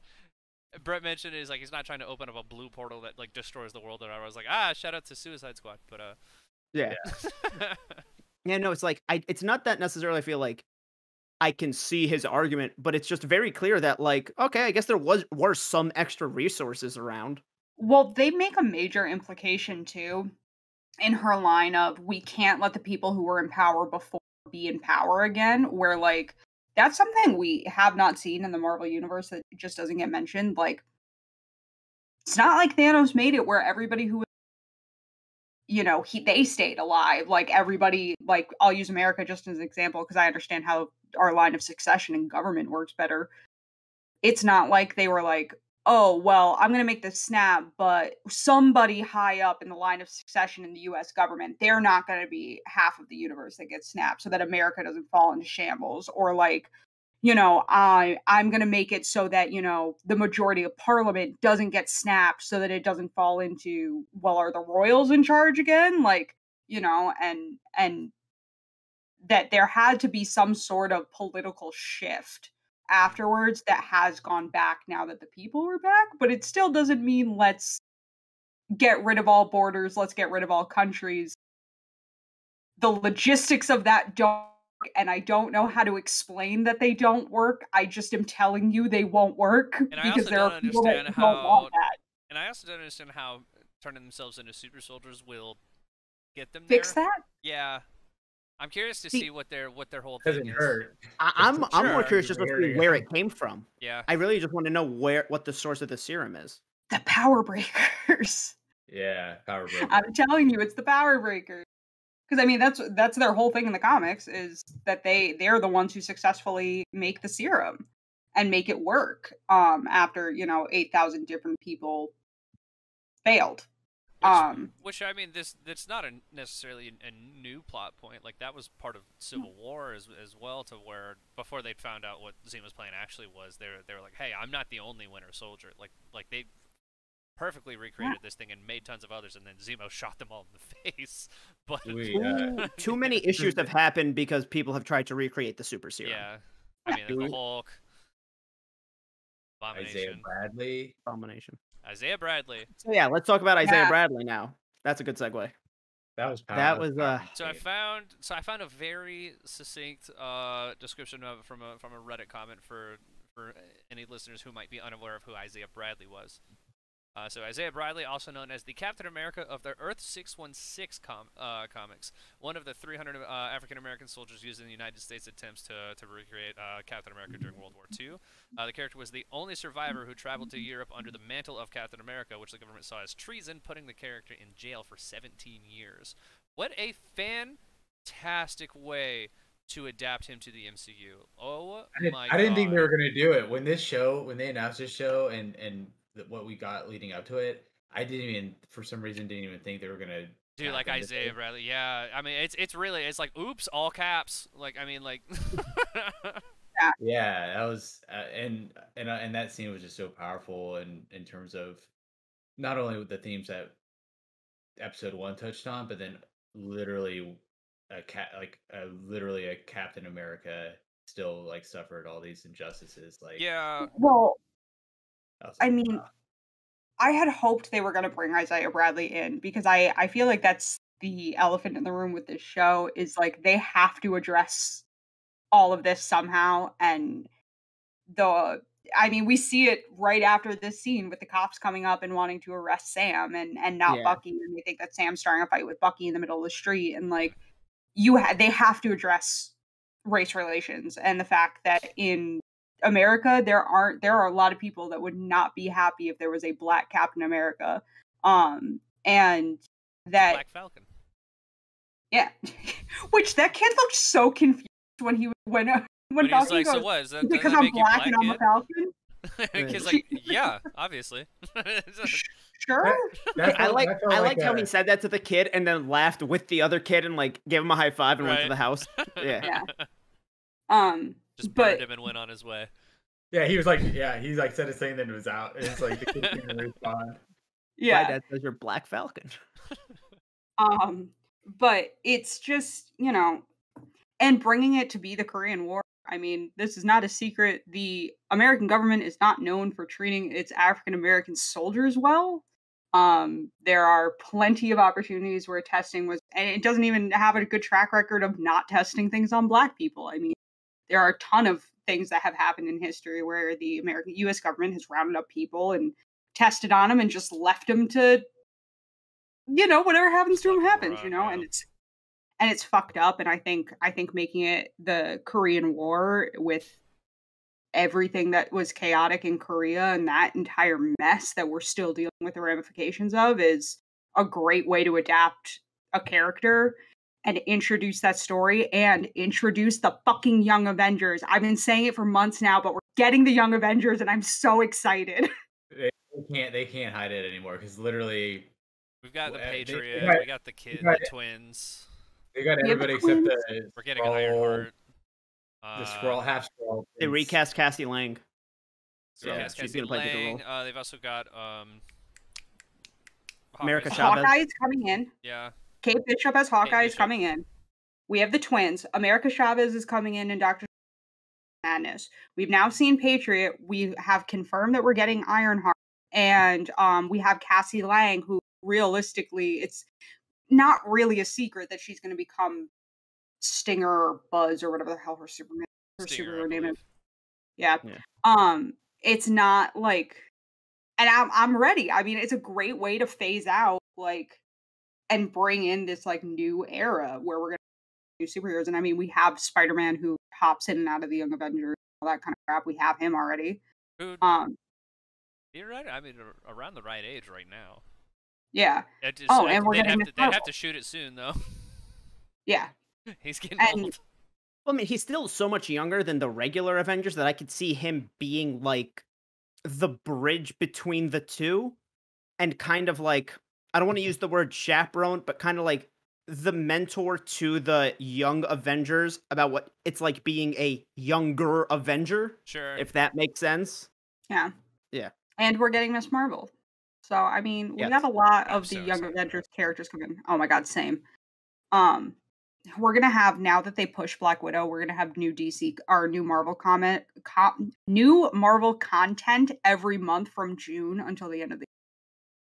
Brett mentioned is like he's not trying to open up a blue portal that like destroys the world. And I was like, shout out to Suicide Squad, but yeah, no, it's like it's not that necessarily. I feel like I can see his argument, but it's just very clear that like, okay, I guess there were some extra resources around. Well, they make a major implication too in her line of we can't let the people who were in power before be in power again, where like that's something we have not seen in the Marvel universe that just doesn't get mentioned. Like it's not like Thanos made it where everybody who they stayed alive. Like everybody, like I'll use America just as an example because I understand how our line of succession in government works better. It's not like they were like, oh, well, I'm going to make this snap, but somebody high up in the line of succession in the US government, they're not going to be half of the universe that gets snapped so that America doesn't fall into shambles. Or like, I'm going to make it so that, the majority of parliament doesn't get snapped so that it doesn't fall into, well, are the royals in charge again? Like, and that there had to be some sort of political shift afterwards that has gone back now that the people were back, but it still doesn't mean let's get rid of all borders, let's get rid of all countries. The logistics of that don't work, and I don't know how to explain that they don't work. I just am telling you they won't work because there are people that don't want that. And I also don't understand how turning themselves into super soldiers will get them Fix there. that? Yeah. I'm curious to see what their whole thing Doesn't is. hurt. I'm Sure. more curious just to see where it came from. Yeah. I really just want to know what the source of the serum is. The power breakers. Yeah, power breaker. I'm telling you, it's the power breakers. Because I mean, that's their whole thing in the comics is that they're the ones who successfully make the serum and make it work. After 8,000 different people failed. Which I mean, that's not necessarily a new plot point. Like that was part of Civil War as well, to where before they'd found out what Zima's plan actually was, they were like, hey, I'm not the only Winter Soldier. Like they perfectly recreated this thing and made tons of others, and then Zemo shot them all in the face. But too many issues have happened because people have tried to recreate the super serum. Yeah, I mean, the Hulk, Isaiah Bradley. Abomination. Isaiah Bradley. So yeah, let's talk about Isaiah Bradley now. That's a good segue. That was powerful. So I found a very succinct description of it from a Reddit comment for any listeners who might be unaware of who Isaiah Bradley was. So Isaiah Bradley, also known as the Captain America of the Earth 616 comics, one of the 300 African American soldiers used in the United States attempts to recreate Captain America during World War II. The character was the only survivor who traveled to Europe under the mantle of Captain America, which the government saw as treason, putting the character in jail for 17 years. What a fantastic way to adapt him to the MCU. Oh my God. I didn't think they were going to do it. When they announced this show and what we got leading up to it, I for some reason didn't even think they were gonna do like Isaiah Bradley. Yeah, I mean it's really like oops, all caps. Like I mean like. Yeah, that was and that scene was just so powerful in terms of not only the themes that episode 1 touched on, but then literally a Captain America still like suffered all these injustices. Like yeah, well. I mean, I had hoped they were going to bring Isaiah Bradley in because I feel like that's the elephant in the room with this show is like they have to address all of this somehow. And we see it right after this scene with the cops coming up and wanting to arrest Sam and not Bucky. And they think that Sam's starting a fight with Bucky in the middle of the street. And like they have to address race relations and the fact that in America, there are a lot of people that would not be happy if there was a Black Captain America, and that Black Falcon. Yeah, which that kid looked so confused when Falcon he's like, goes, so what? Is that because I'm black and I'm a Falcon? Kid's like, yeah, obviously. Sure. I liked how he said that to the kid and then laughed with the other kid and like gave him a high five and went to the house. Yeah. Just burned him and went on his way. Yeah, he was like, he like said his thing, then it was out. And it's like the kid didn't respond. Yeah. My dad says you're Black Falcon. But it's just, and bringing it to be the Korean War. I mean, this is not a secret. The American government is not known for treating its African American soldiers well. There are plenty of opportunities where testing was, and it doesn't even have a good track record of not testing things on Black people. I mean, there are a ton of things that have happened in history where the U.S. government has rounded up people and tested on them and just left them to, whatever happens to them happens, and it's fucked up. And I think making it the Korean War with everything that was chaotic in Korea and that entire mess that we're still dealing with the ramifications of is a great way to adapt a character and introduce that story and introduce the fucking Young Avengers. I've been saying it for months now, but we're getting the Young Avengers and I'm so excited. They can't hide it anymore because literally we've got the Patriot, we got the the twins. They got everybody except the we're getting an Ironheart. The Skrull, half Skrull. They recast Cassie Lang. So yeah, she's gonna play the role. They've also got America Chavez. Hawkeye is coming in. Yeah. Kate Bishop as Hawkeye is coming in. We have the twins. America Chavez is coming in Doctor Madness. We've now seen Patriot. We have confirmed that we're getting Ironheart. And we have Cassie Lang, who realistically, it's not really a secret that she's going to become Stinger or Buzz or whatever the hell her superhero name is. Yeah. It's not like, and I'm ready. I mean, it's a great way to phase out and bring in this new era where we're gonna do superheroes. And I mean, we have Spider-Man who hops in and out of the Young Avengers, all that kind of crap. We have him already. You're right. I mean, around the right age right now. Yeah. And we're gonna have to shoot it soon though. Yeah. He's getting old. Well, I mean, he's still so much younger than the regular Avengers that I could see him being the bridge between the two, and kind of I don't want to use the word chaperone, but kind of the mentor to the young Avengers about what it's like being a younger Avenger. Sure. If that makes sense. Yeah. Yeah. And we're getting Miss Marvel. So, I mean, we got a lot of the Young Avengers characters coming. Oh my god, same. We're going to have, now that they push Black Widow, we're going to have new new Marvel content every month from June until the end of the year.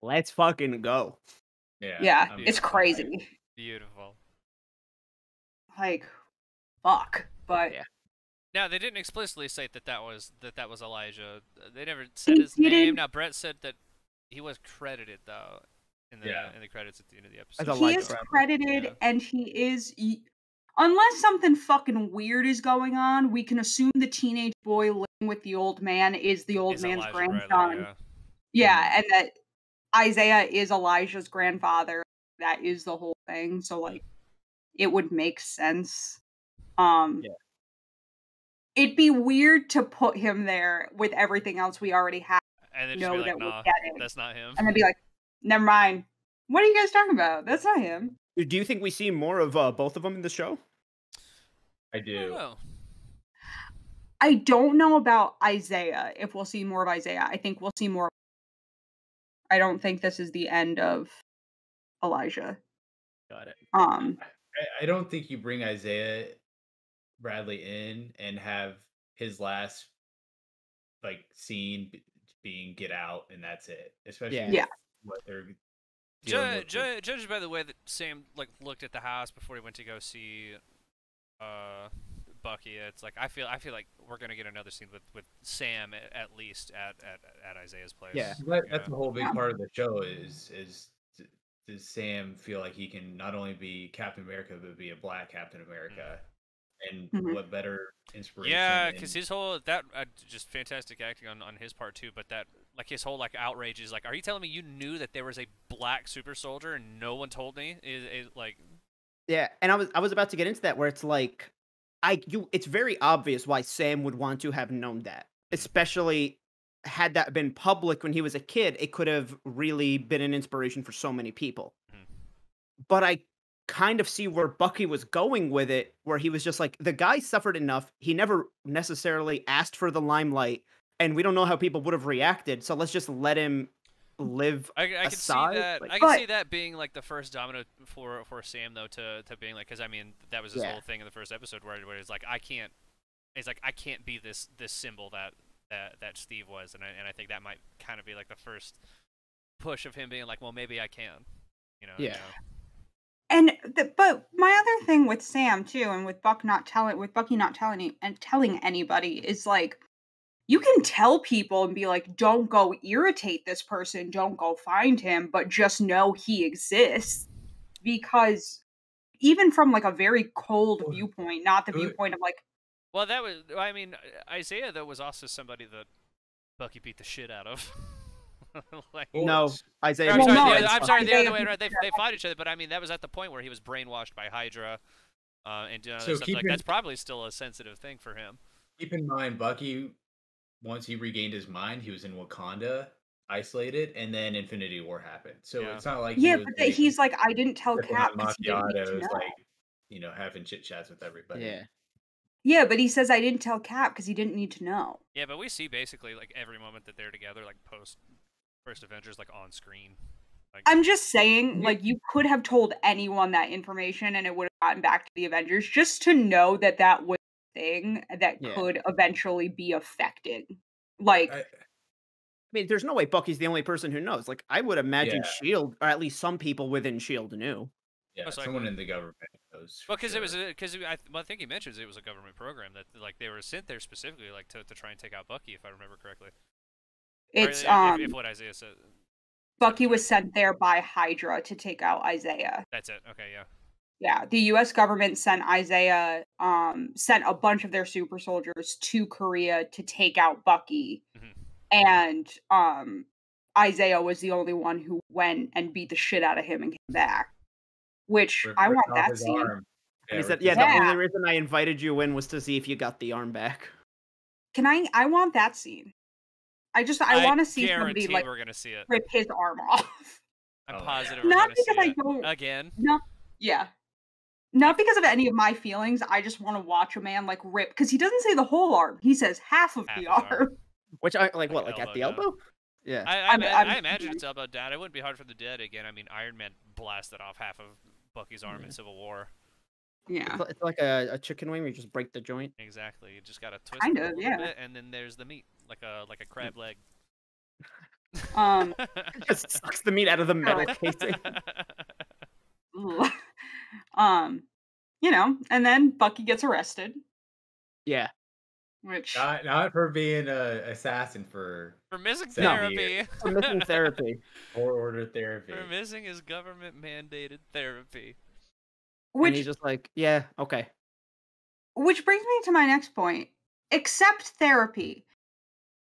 Let's fucking go. Yeah, it's crazy. Beautiful. Fuck. But yeah. Now, they didn't explicitly say that was Elijah. They never said his name. Now, Brett said that he was credited, though, in the credits at the end of the episode. He is credited, and he is... Unless something fucking weird is going on, we can assume the teenage boy living with the old man is the old man's Elijah grandson. Bradley, yeah, and that Isaiah is Elijah's grandfather. That is the whole thing. So, it would make sense. It'd be weird to put him there with everything else we already have. And then just be like, nah, that's not him. And then be like, never mind. What are you guys talking about? That's not him. Do you think we see more of both of them in the show? I do. I don't know about Isaiah, if we'll see more of Isaiah. I think we'll see more. I don't think this is the end of Elijah. Got it. I don't think you bring Isaiah Bradley in and have his last scene being get out and that's it. Especially what they're judged by the way that Sam looked at the house before he went to go see Bucky. It's I feel like we're gonna get another scene with Sam at least at Isaiah's place. Yeah, that's the whole big part of the show is does Sam feel like he can not only be Captain America but be a Black Captain America? And what better inspiration? Yeah, because his whole just fantastic acting on his part too. But that his whole outrage is are you telling me you knew that there was a black super soldier and no one told me? Yeah, and I was about to get into that where it's it's very obvious why Sam would want to have known that, especially had that been public when he was a kid. It could have really been an inspiration for so many people. But I kind of see where Bucky was going with it, where he was just the guy suffered enough. He never necessarily asked for the limelight, and we don't know how people would have reacted. So let's just let him live. I can see that. I can see that being the first domino for Sam though to being because I mean that was his whole thing in the first episode where it's I can't. It's I can't be this symbol that Steve was, and I think that might kind of be the first push of him being well, maybe I can. Yeah. You know? And but my other thing with Sam too, and with Bucky not telling anybody is you can tell people and be don't go irritate this person, don't go find him, but just know he exists. Because even from a very cold viewpoint, not the viewpoint of well, that was, I mean, Isaiah though was also somebody that Bucky beat the shit out of. Like, No, Isaiah. I'm Well, sorry, no, the, it's I'm sorry, the Isaiah other way who's around. They fought each other, but I mean that was at the point where he was brainwashed by Hydra, and doing other So stuff. Like that's probably still a sensitive thing for him. keep in mind, Bucky, once he regained his mind, he was in Wakanda, isolated, and then Infinity War happened. So Yeah. it's not like Yeah, he was but he's like, I didn't tell sipping Cap on because he didn't need to macchiatos, know. like having chit chats with everybody. Yeah. Yeah, but he says I didn't tell Cap because he didn't need to know. Yeah, but we see basically like every moment that they're together, like post First Avengers, like on screen. Like, I'm just saying, like, you could have told anyone that information and it would have gotten back to the Avengers just to know that that was a thing that Yeah. could eventually be affected. Like, I mean, there's no way Bucky's the only person who knows. Like, I would imagine Yeah. Shield, or at least some people within Shield knew. Yeah, Most someone likely. in the government knows. well, because sure. it was because I think he mentions it was a government program that like they were sent there specifically like to try and take out Bucky, if I remember correctly. it's, Or if what Isaiah said. Bucky was sent there by Hydra to take out Isaiah. That's it. Okay, yeah. Yeah, the US government sent Isaiah, sent a bunch of their super soldiers to Korea to take out Bucky. Mhm. And Isaiah was the only one who went and beat the shit out of him and came back. Which Ripped I want off that his scene. arm. And he said, ripped yeah, his the arm. Yeah. only reason I invited you in was to see if you got the arm back. I want that scene. I want to see guarantee somebody like we're gonna see it. rip his arm off. I'm Oh, positive yeah. we're Not gonna see because I it don't again. No, yeah. Not because of any of my feelings. I just want to watch a man like rip because he doesn't say the whole arm. He says half of Half the his arm. arm. Which I like what, Like like at elbow the down. elbow? Yeah. I I'm- imagine it's elbow down. It wouldn't be hard for the dead again. I mean, Iron Man blasted off half of Bucky's arm in Civil War. Yeah. It's like a chicken wing where you just break the joint. Exactly. You just gotta twist Kind it a of, little yeah. bit, and then there's the meat, like a crab leg. Um, Just sucks the meat out of the metal casing. ugh. And then Bucky gets arrested, Yeah. which Not for being an assassin, for For missing 70 therapy. years. For missing therapy. Court order therapy. For missing his government mandated therapy. And he's which just like, yeah, okay. which brings me to my next point. Accept therapy.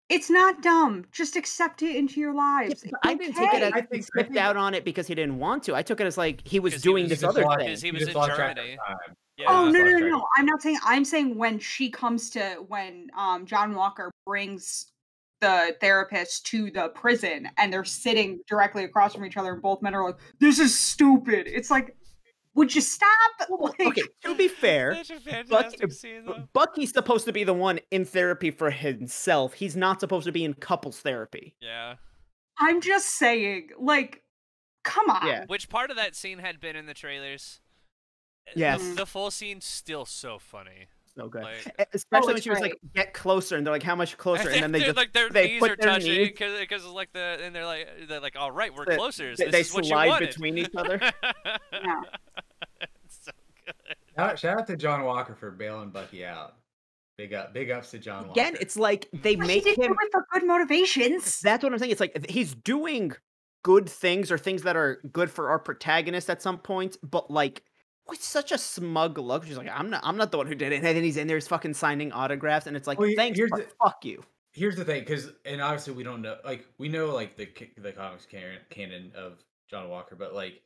It's not dumb. Just accept it into your lives. Yeah, I didn't take it as I he think- slipped out on it because he didn't want to. I took it as like he was 'Cause he doing was- this He just other lost- thing. Because he he was just in lost track of Germany. time. Yeah. Oh just no lost no track no! of I'm not saying. I'm saying when she comes to when John Walker brings the therapist to the prison and they're sitting directly across from each other and both men are like, "This is stupid." It's like, would you stop? Like, Okay, to be fair, Such a fantastic scene, though. Bucky's supposed to be the one in therapy for himself. He's not supposed to be in couples therapy. Yeah. I'm just saying, like, come on. Yeah. Which part of that scene had been in the trailers? Yes. The full scene's still so funny. So good. Like, Especially when it's she was like, get closer, and they're like, how much closer? And then they they're just like their they knees put are their touching knees- because like and they're like all right, we're They- closer. they- This they is what you slide wanted. between each other. Yeah. It's so good. Shout out to John Walker for bailing Bucky out. Big ups to John Walker. Again, it's like they But he make didn't him. do it for good motivations. That's what I'm saying. It's like he's doing good things or things that are good for our protagonist at some points, but like with such a smug look. She's like, I'm not the one who did it. And then he's in there, he's fucking signing autographs, and it's like, Well, thanks, here's but the- fuck you. Here's the thing, and obviously we don't know, like, we know like the comics canon of John Walker, but like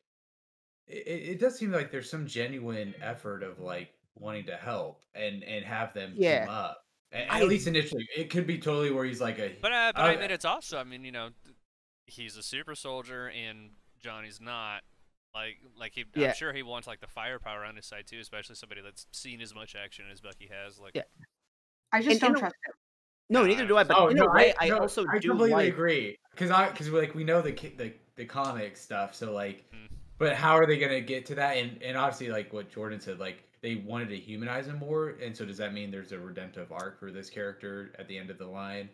it does seem like there's some genuine effort of like wanting to help and have them Yeah. team up. And I- at least initially, it could be totally where he's like a. But I Okay. mean, it's also, I mean, he's a super soldier and Johnny's not. Like Yeah. I'm sure he wants like the firepower on his side too, especially somebody that's seen as much action as Bucky has. Like, Yeah. I just And don't in a- trust him. No, Nah, neither do I. But Oh in no, a way, I no, also I do completely like. agree because like we know the comic stuff, so like, Mhm. but how are they gonna get to that? And obviously, like what Jordan said, like they wanted to humanize him more, and so does that mean there's a redemptive arc for this character at the end of the line?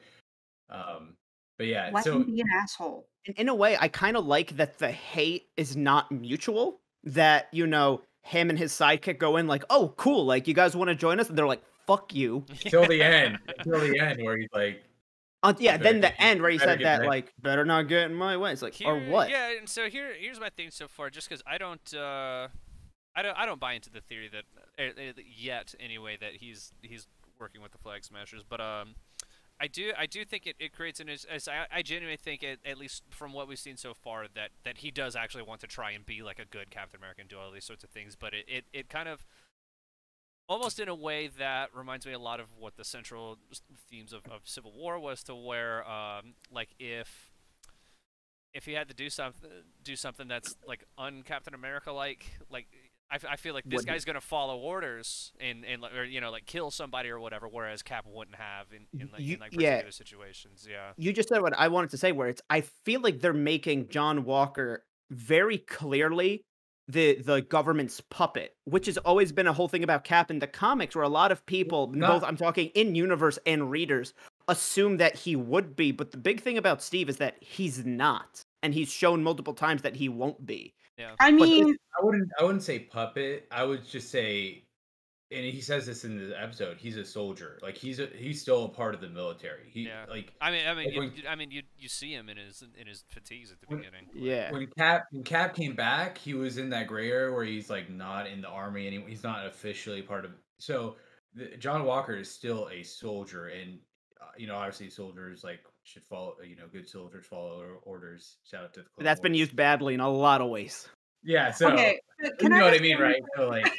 But yeah, Let so him be an asshole. In a way, I kind of like that the hate is not mutual. That him and his sidekick go in like, oh, cool, like you guys want to join us, and they're like, fuck you. until the end, where he's like, Yeah, better then the get- end where he better said get that, back. like, better not get in my way. It's like, or what? Yeah, and so here's my thing so far. Just because I don't buy into the theory that yet anyway that he's working with the Flag Smashers, but I do think it creates I genuinely think at least from what we've seen so far that he does actually want to try and be like a good Captain America and do all these sorts of things, but it kind of almost in a way that reminds me a lot of what the central themes of Civil War was, to where like if he had to do something that's like un-Captain America like I feel like this guy's gonna follow orders and or like kill somebody or whatever, whereas Cap wouldn't have in like particular situations. Yeah. You just said what I wanted to say, where I feel like they're making John Walker very clearly the government's puppet, which has always been a whole thing about Cap in the comics, where a lot of people, both I'm talking in universe and readers, assume that he would be. But the big thing about Steve is that he's not, and he's shown multiple times that he won't be. Yeah. I mean, I wouldn't say puppet. I would just say, and he says this in the episode, he's a soldier. Like he's still a part of the military. You see him in his fatigues at the beginning. Yeah. When Cap came back, he was in that gray area where he's like not in the army anymore. He's not officially part of. So John Walker is still a soldier, and obviously soldiers like should follow. Good soldiers follow orders. Shout out to the But that's been used badly in a lot of ways. Yeah. So okay, you know what I mean, right? So like.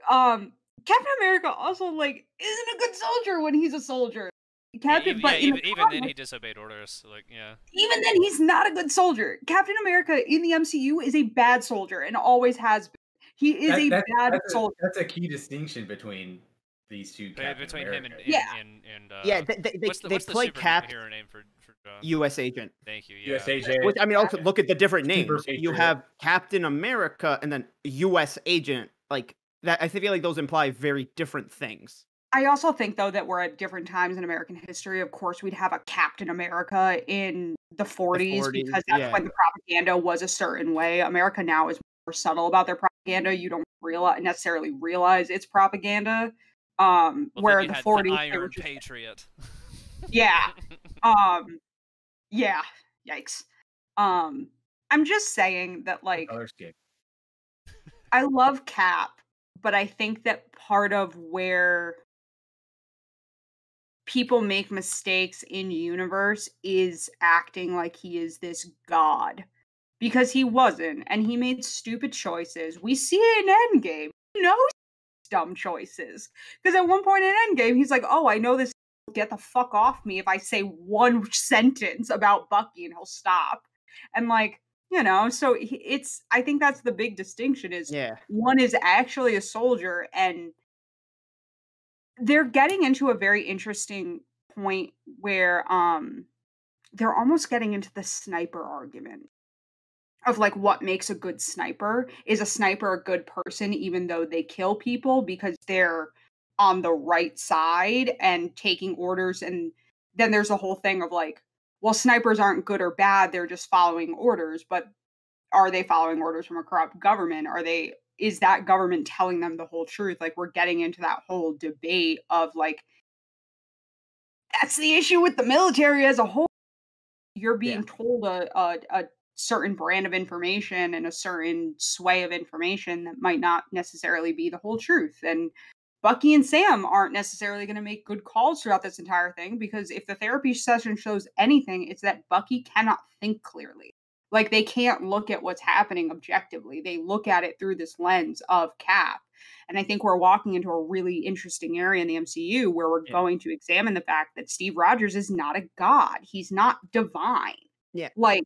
Captain America also like isn't a good soldier when he's a soldier. Even then he disobeyed orders. Like even then he's not a good soldier. Captain America in the MCU is a bad soldier and always has been. He is bad soldier. That's a key distinction between these two. Between him and they play Cap hero name for U.S. agent. Thank you. U.S. agent. Which I mean, also look at the different names. Patriot. You have Captain America and then U.S. agent. Like that, I feel like those imply very different things. I also think, though, that we're at different times in American history. Of course, we'd have a Captain America in the 40s because that's when the propaganda was a certain way. America now is more subtle about their propaganda. You don't necessarily realize it's propaganda. Where the 40s, the Iron Patriot. Yeah. Yeah. Yikes. I'm just saying that, like, I love Cap, but I think that part of where people make mistakes in universe is acting like he is this god, because he wasn't, and he made stupid choices. We see it in Endgame. He knows dumb choices, because at one point in Endgame he's like, oh, I know this will get the fuck off me if I say one sentence about Bucky and he'll stop. And like, so I think that's the big distinction is one is actually a soldier, and they're getting into a very interesting point where they're almost getting into the sniper argument of like what makes a good sniper. Is a sniper a good person even though they kill people because they're on the right side and taking orders? And then there's a whole thing of like, well, snipers aren't good or bad, they're just following orders. But are they following orders from a corrupt government? Is that government telling them the whole truth? Like, we're getting into that whole debate of like, that's the issue with the military as a whole. You're being told a certain brand of information and a certain sway of information that might not necessarily be the whole truth. And Bucky and Sam aren't necessarily going to make good calls throughout this entire thing, because if the therapy session shows anything, it's that Bucky cannot think clearly. Like, they can't look at what's happening objectively. They look at it through this lens of Cap. And I think we're walking into a really interesting area in the MCU where we're going to examine the fact that Steve Rogers is not a god. He's not divine. Yeah. Like,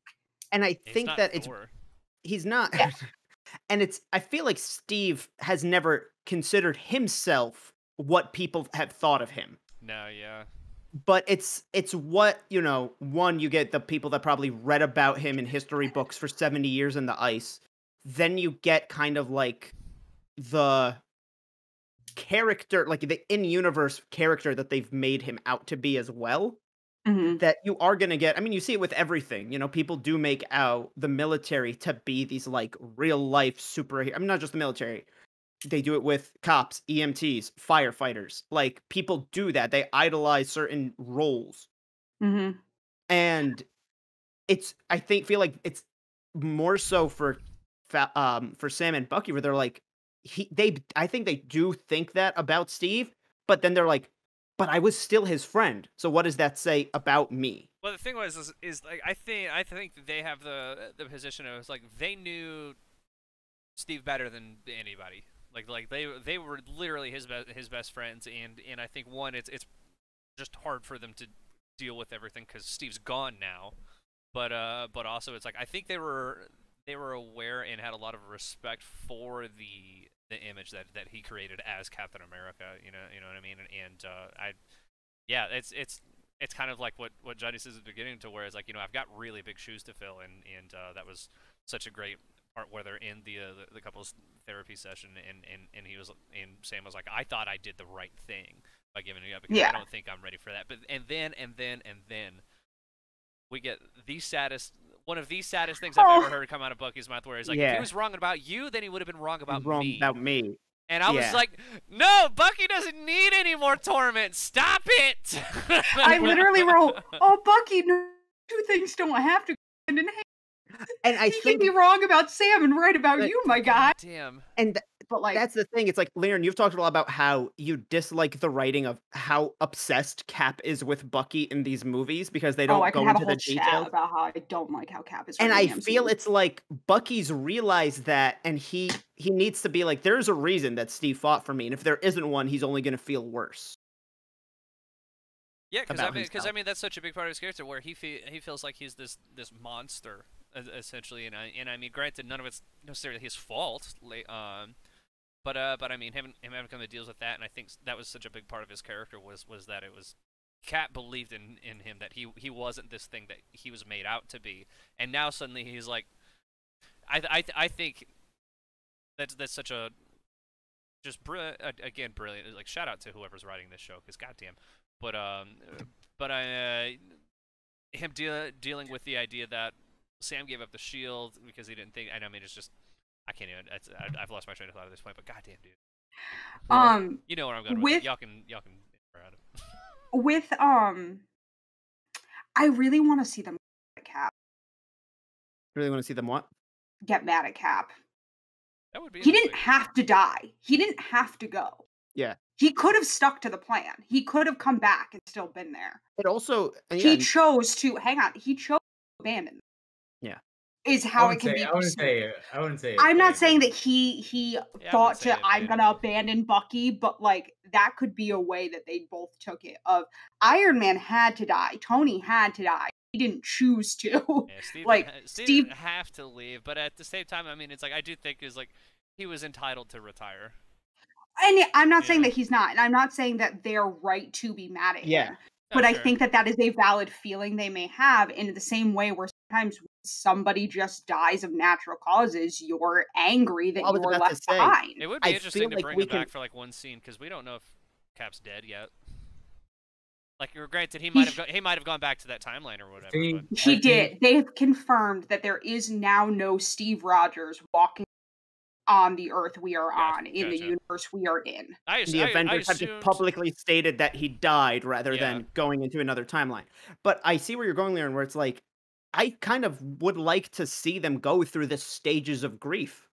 and I think that he's not. Yeah. And I feel like Steve has never considered himself what people have thought of him. No, yeah. But it's what, one, you get the people that probably read about him in history books for 70 years in the ice. Then you get kind of like the character, like the in-universe character that they've made him out to be as well. Mm-hmm. That you are going to get, I mean, you see it with everything. People do make out the military to be these like real life superheroes. I mean, not just the military. They do it with cops, EMTs, firefighters. Like, people do that. They idolize certain roles. Mm-hmm. And I feel like it's more so for Sam and Bucky, where they're like, I think they do think that about Steve, but then they're like, but I was still his friend. So what does that say about me? Well, the thing was is like I think that they have the position of like they knew Steve better than anybody. Like they were literally his best friends, and I think one it's just hard for them to deal with everything because Steve's gone now. But also it's like I think they were aware and had a lot of respect for the image that he created as Captain America. You know what I mean? And it's kind of like what Johnny says at the beginning, to where it's like, I've got really big shoes to fill, and that was such a great part where they're in the couple's therapy session, and Sam was like, I thought I did the right thing by giving it up because I don't think I'm ready for that. But and then we get one of the saddest things I've ever heard come out of Bucky's mouth, where he's like, if he was wrong about you, then he would have been wrong about me. And I was like, no, Bucky doesn't need any more torment. Stop it. I literally wrote, oh, Bucky, no, two things don't have to go hand in hand. And I think can be wrong about Sam and right about you, my guy. Damn. But like, that's the thing. It's like, LeighErin, you've talked a lot about how you dislike the writing of how obsessed Cap is with Bucky in these movies because they don't go into the details. About how I don't like how Cap is. And I feel it's like Bucky's realized that, and he needs to be like, there's a reason that Steve fought for me, and if there isn't one, he's only going to feel worse. Yeah, because I mean that's such a big part of his character, where he feels like he's this monster essentially, and I mean, granted, none of it's necessarily his fault, but I mean, him having come to deals with that, and I think that was such a big part of his character was that it was Cap believed in him, that he wasn't this thing that he was made out to be, and now suddenly he's like, I think that's such a just brilliant, like, shout out to whoever's writing this show, because goddamn. But him dealing with the idea that Sam gave up the shield because he didn't think. I mean, it's just I can't even. I've lost my train of thought at this point. But goddamn, dude. You know where I'm going with it. Y'all can around it. With I really want to see them get mad at Cap. Really want to see them what? Get mad at Cap. That would be. He didn't have to die. He didn't have to go. Yeah. He could have stuck to the plan. He could have come back and still been there. It also he chose to He chose to abandon. Yeah, is how it can be. I wouldn't say. I'm not saying that he thought to I'm gonna abandon Bucky, but like that could be a way that they both took it. Of Iron Man had to die. Tony had to die. He didn't choose to. Yeah, Steve didn't have to leave, but at the same time, I mean, it's like I do think is like he was entitled to retire. And I'm not saying that he's not, and I'm not saying that they're right to be mad at him. But I think that is a valid feeling they may have, in the same way where sometimes when somebody just dies of natural causes, you're angry that you're left behind. It would be interesting to bring him back for like one scene, because we don't know if Cap's dead yet. Like, granted, he might have gone back to that timeline or whatever. He did. They have confirmed that there is now no Steve Rogers walking on the Earth we are on, in the universe we are in. The Avengers have just publicly stated that he died rather than going into another timeline. But I see where you're going, LeighErin, where it's like, I kind of would like to see them go through the stages of grief.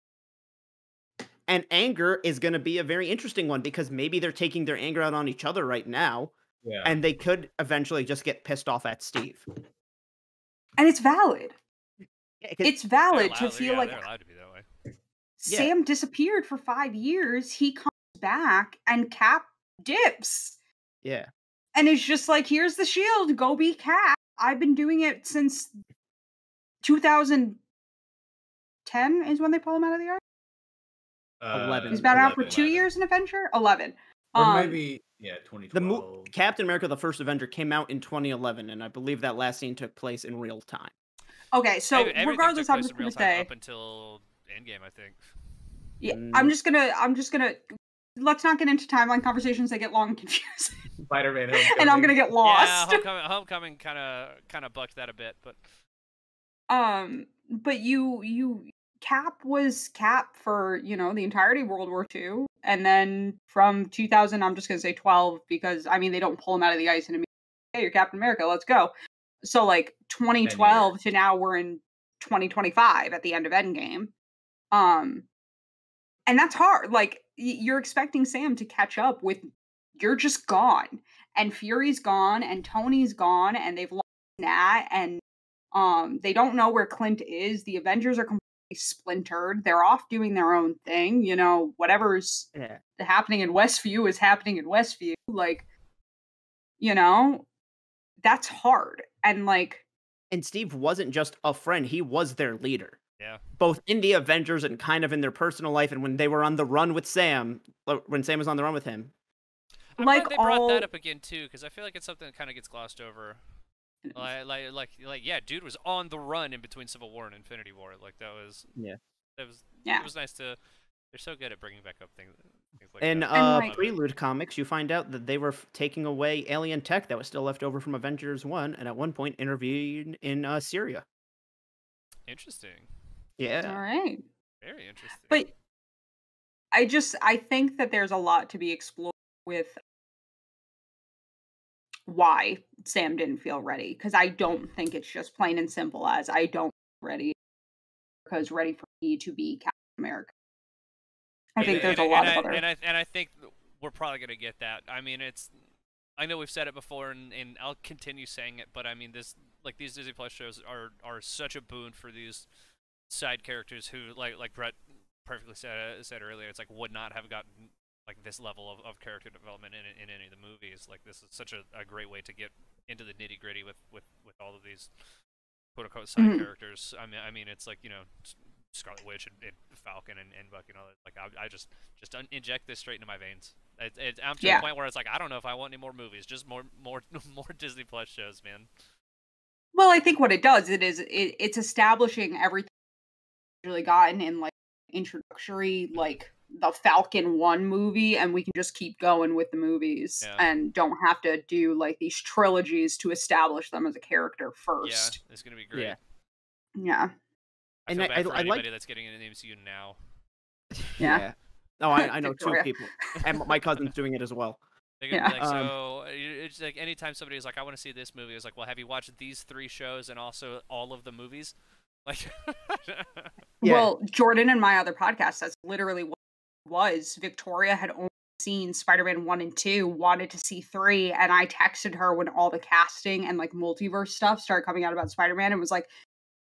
And anger is going to be a very interesting one, because maybe they're taking their anger out on each other right now, and they could eventually just get pissed off at Steve. And it's valid. It's valid to feel like... They're allowed to be that way. Sam disappeared for 5 years. He comes back and Cap dips. Yeah. And it's just like, here's the shield. Go be Cap. I've been doing it since 2010 is when they pull him out of the Ark. 11. He's been out for 2 years in Adventure? 11. Or maybe, 2012. Captain America, the first Avenger, came out in 2011, and I believe that last scene took place in real time. Okay, so regardless, I'm just going to say... Up until Endgame, I think. Yeah, I'm just gonna. Let's not get into timeline conversations. They get long and confusing. Spider-Man, and I'm gonna get lost. Yeah, Homecoming kind of bucked that a bit, but. But Cap was Cap for the entirety of World War II, and then from 2000, I'm just gonna say 12, because I mean they don't pull him out of the ice and hey, you're Captain America, let's go. So like 2012 to now we're in 2025 at the end of Endgame. And that's hard. Like, you're expecting Sam to catch up with you're just gone. And Fury's gone, and Tony's gone, and they've lost Nat, and they don't know where Clint is. The Avengers are completely splintered. They're off doing their own thing. You know, whatever's happening in Westview is happening in Westview. Like, you know, that's hard. And like, and Steve wasn't just a friend; he was their leader. Yeah. Both in the Avengers and kind of in their personal life, and when they were on the run with Sam, when Sam was on the run with him. I'm glad they brought that up again too, because I feel like it's something that kind of gets glossed over. Like, yeah, dude was on the run in between Civil War and Infinity War. Like that was it was nice to. They're so good at bringing back up things like in that. Prelude comics, you find out that they were taking away alien tech that was still left over from Avengers 1, and at one point intervened in Syria. Interesting. Yeah. All right. Very interesting. But I think that there's a lot to be explored with why Sam didn't feel ready, because I don't think it's just plain and simple as I don't feel ready because ready for me to be Captain America. I think there's a lot of other... And I think we're probably going to get that. I mean, I know we've said it before, and I'll continue saying it, but I mean, these Disney Plus shows are such a boon for these side characters who, like Brett perfectly said earlier, it's like would not have gotten like this level of character development in any of the movies. Like this is such a great way to get into the nitty gritty with all of these quote unquote side characters. I mean, it's like, you know, Scarlet Witch and Falcon and Bucky and all that. Like I just inject this straight into my veins. I'm to the point where it's like I don't know if I want any more movies, just more Disney Plus shows, man. Well, I think what it does, it's establishing everything really gotten in like introductory, like the Falcon 1 movie, and we can just keep going with the movies and don't have to do like these trilogies to establish them as a character first. Yeah, it's gonna be great. Yeah. I feel bad for anybody that's getting into the MCU now. Yeah. Oh, I know two people, and my cousin's doing it as well. They're gonna be like, so it's like anytime somebody's like, I want to see this movie, it's like, well, have you watched these 3 shows and also all of the movies? Like, well, Jordan and my other podcast, that's literally what it was. Victoria had only seen Spider-Man 1 and 2, wanted to see 3, and I texted her when all the casting and like multiverse stuff started coming out about Spider-Man, and was like,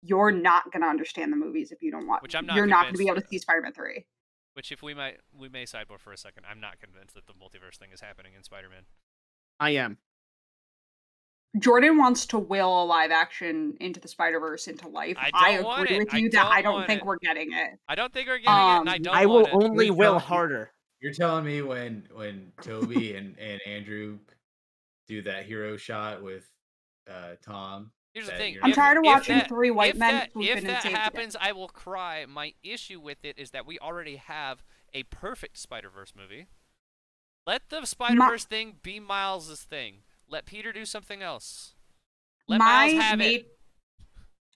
"You're not gonna understand the movies if you don't watch. Which I'm not. You're not gonna be able to see Spider-Man 3." Which, if we may sidebar for a second, I'm not convinced that the multiverse thing is happening in Spider-Man. I am. Jordan wants to will a live action Into the Spider-Verse into life. I agree with you that I don't think we're getting it. I don't think we're getting it, and I will only will harder. You're telling me when Toby and Andrew do that hero shot with Tom. Here's the thing. I'm tired of watching 3 white men. If that happens, I will cry. My issue with it is that we already have a perfect Spider-Verse movie. Let the Spider-Verse thing be Miles' thing. Let Peter do something else. Let Miles have it.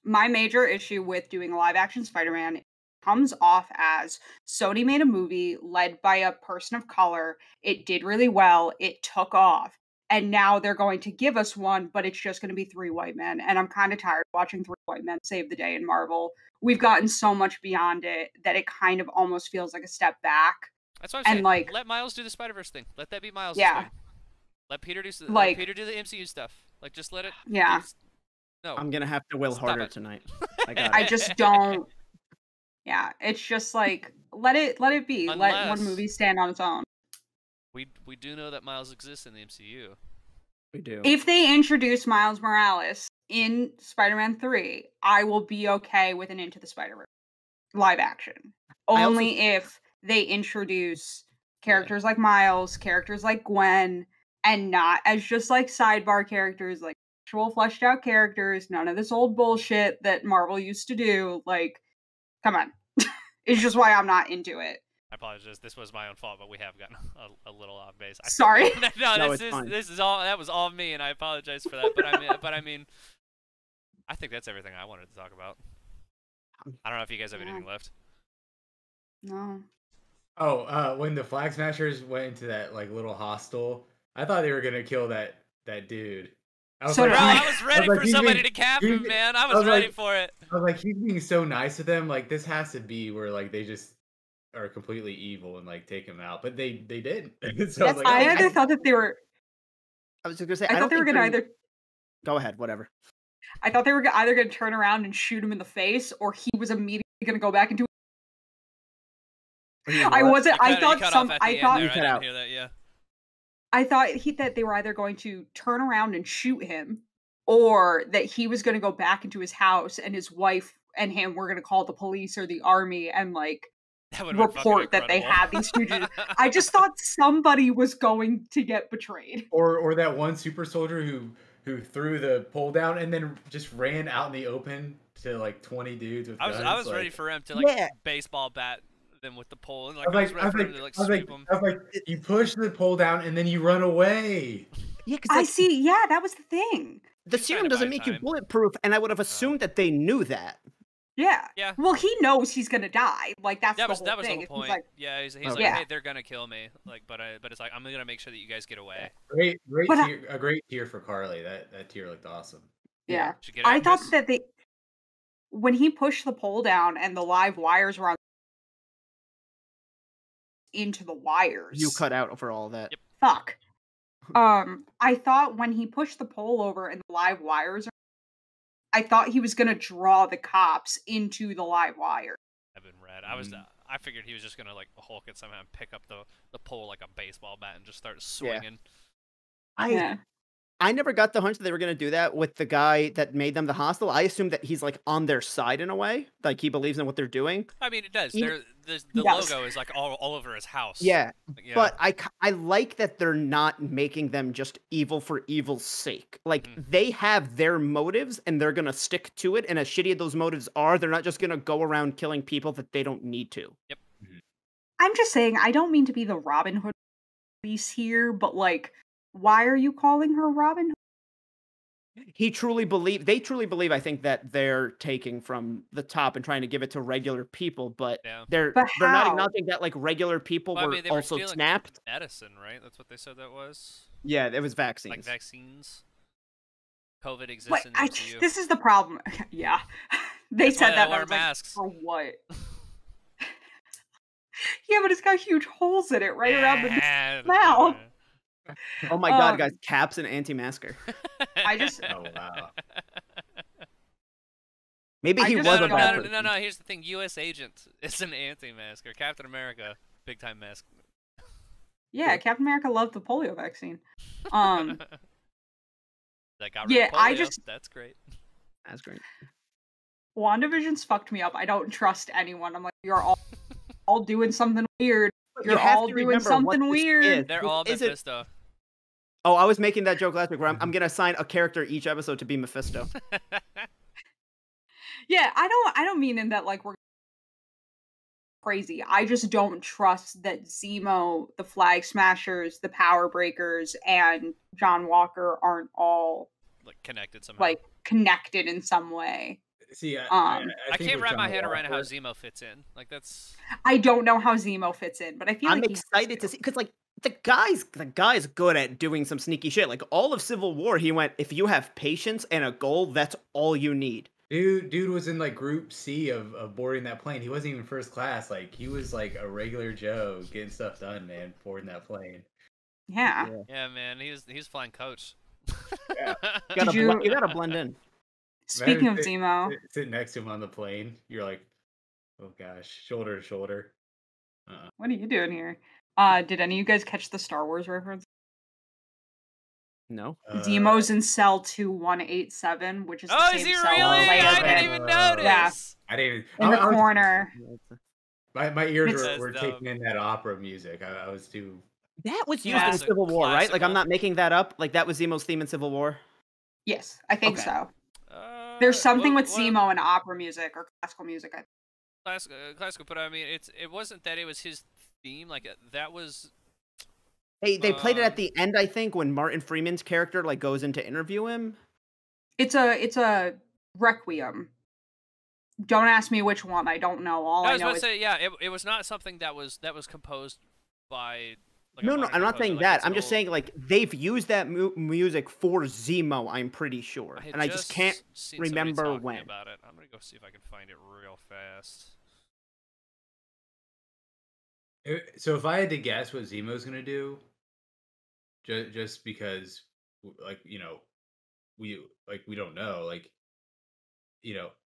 My major issue with doing a live-action Spider-Man comes off as Sony made a movie led by a person of color. It did really well. It took off. And now they're going to give us one, but it's just going to be 3 white men. And I'm kind of tired of watching 3 white men save the day in Marvel. We've gotten so much beyond it that it kind of almost feels like a step back. That's what I'm saying. Like, let Miles do the Spider-Verse thing. Let that be Miles' thing. Let Peter do let Peter do the MCU stuff. Like, just let it. Yeah. No. I'm gonna have to will harder tonight. I just don't. Yeah, it's just like let it be. Let one movie stand on its own. We do know that Miles exists in the MCU. We do. If they introduce Miles Morales in Spider-Man 3, I will be okay with an Into the Spider-Verse live action. Only if they introduce characters like Miles, characters like Gwen, and not as just like sidebar characters, like actual fleshed out characters. None of this old bullshit that Marvel used to do. Like, come on. It's just why I'm not into it. I apologize. This was my own fault, but we have gotten a little off base. Sorry. This is all. That was all me, and I apologize for that. But I mean, I think that's everything I wanted to talk about. I don't know if you guys have anything left. No. Oh, when the Flag Smashers went into that like little hostel, I thought they were gonna kill that dude. I was ready for somebody to cap him, man. I was ready for it. I was like, he's being so nice to them. Like, this has to be where like they just are completely evil and like take him out, but they didn't. So I was That's like, I oh, either thought that they were. I was just gonna say, I I thought don't they were think gonna they're. either. Go ahead, whatever. I thought they were either gonna turn around and shoot him in the face, or he was immediately gonna go back into. Or he was I what? wasn't. I You thought cut some. off at the I end thought. there. You I cut didn't out. hear that. Yeah. I thought that they were either going to turn around and shoot him, or that he was going to go back into his house and his wife and him were going to call the police or the army and like That would have been fucking report that they incredible. had these fugitives. I just thought somebody was going to get betrayed. or that one super soldier who threw the pole down and then just ran out in the open to like 20 dudes with guns. I was like, ready for him to like Yeah. baseball bat them with the pole, and I like was I was like, ready for him to like sweep them. I was like, you push the pole down and then you run away. Yeah, because I see. Yeah, that was the thing. the He's trying serum to doesn't buy make you time. bulletproof, and I would have assumed that they knew that. Yeah. Yeah. Well, he knows he's going to die. Like that's That the was whole that was the thing. whole He's point. like, Yeah, he's Okay. like, Yeah. hey, they're gonna kill me. Like, but it's like I'm gonna make sure that you guys get away. Great But I- tier, a great tier for Carly. That tier looked awesome. yeah. Should get I thought actress. that when he pushed the pole down and the live wires were on into the wires. You cut out for all that. Yep. Fuck. I thought when he pushed the pole over and the live wires, I thought he was gonna draw the cops into the live wire. I've been red. I figured he was just gonna like Hulk it somehow and pick up the pole like a baseball bat and just start swinging. Yeah. I never got the hunch that they were going to do that with the guy that made them the hostile. I assumed that he's like on their side in a way, like he believes in what they're doing. I mean, it does. Even- The Yes. logo is like all over his house. Yeah, Yeah. but I like that they're not making them just evil for evil's sake. Like they have their motives and they're going to stick to it. And as shitty as those motives are, they're not just going to go around killing people that they don't need to. Yep. I'm just saying, I don't mean to be the Robin Hood police here, but like, why are you calling her Robin Hood? They truly believe, I think, that they're taking from the top and trying to give it to regular people, but Yeah. they're But not how? acknowledging that like regular people Well, I were mean, they were also stealing snapped. medicine, right? That's what they said that was. Yeah, it was vaccines. Like vaccines. COVID exists Wait, in the MCU. this is the problem. Yeah. They That's why said they that, and I wear was like, masks. for what? Yeah, but it's got huge holes in it right around the mouth. Oh my god, Um, guys, Cap's an anti-masker. I just- Oh wow. Maybe I he just was a don't- bad no, person. no. Here's the thing: U.S. agent. It's an anti-masker. Captain America, big time mask. Yeah, Captain America loved the polio vaccine. Um, That got rid yeah, of I polio. just- That's great. That's great. WandaVision's fucked me up. I don't trust anyone. I'm like, you're all doing something weird. But You're have all to doing remember what something this weird. is. They're This all isn't- Mephisto. Oh, I was making that joke last week where I'm gonna assign a character each episode to be Mephisto. Yeah, I don't mean in that like we're crazy. I just don't trust that Zemo, the Flag Smashers, the Power Breakers, and John Walker aren't all Like connected somehow. like connected in some way. See, I think can't with wrap my John head around how Walker- Zemo fits in. Like that's. I don't know how Zemo fits in, but I feel I'm like he's excited to see because like the guy's good at doing some sneaky shit. Like all of Civil War, he went, if you have patience and a goal, that's all you need. Dude was in like Group C of boarding that plane. He wasn't even first class. Like he was like a regular Joe getting stuff done, man, boarding that plane. Yeah. Yeah, man. He's flying coach. Yeah. You gotta blend in. Speaking of Imagine Zemo, sitting next to him on the plane, you're like, oh gosh, shoulder to shoulder. what are you doing here? Did any of you guys catch the Star Wars reference? No. Zemo's in cell 2187, which is the Oh, same is he cell really? Leia I did. didn't even notice. Yeah. I didn't In the I was- corner. My ears It's- were That's taking in that opera music. I was too. That was used Yeah. in Civil War, right? Like I'm Classical. not making that up. Like that was Zemo's theme in Civil War. Yes, I think Okay. so. There's something what- with what- Zemo and opera music or classical music. classical, but I mean, it wasn't that it was his theme. Like that was. They played it Um, at the end, I think, when Martin Freeman's character like goes in to interview him. It's a requiem. Don't ask me which one. I don't know. All I I was know about to is say, yeah, it was not something that was composed by. Like a No, modern I'm not composer, saying like, that. it's I'm an just old- saying like they've used that music for Zemo. I'm pretty sure, had and I just can't seen somebody remember talking when. about it. I'm gonna go see if I can find it real fast. So if I had to guess what Zemo's gonna do, just because, like we don't know, like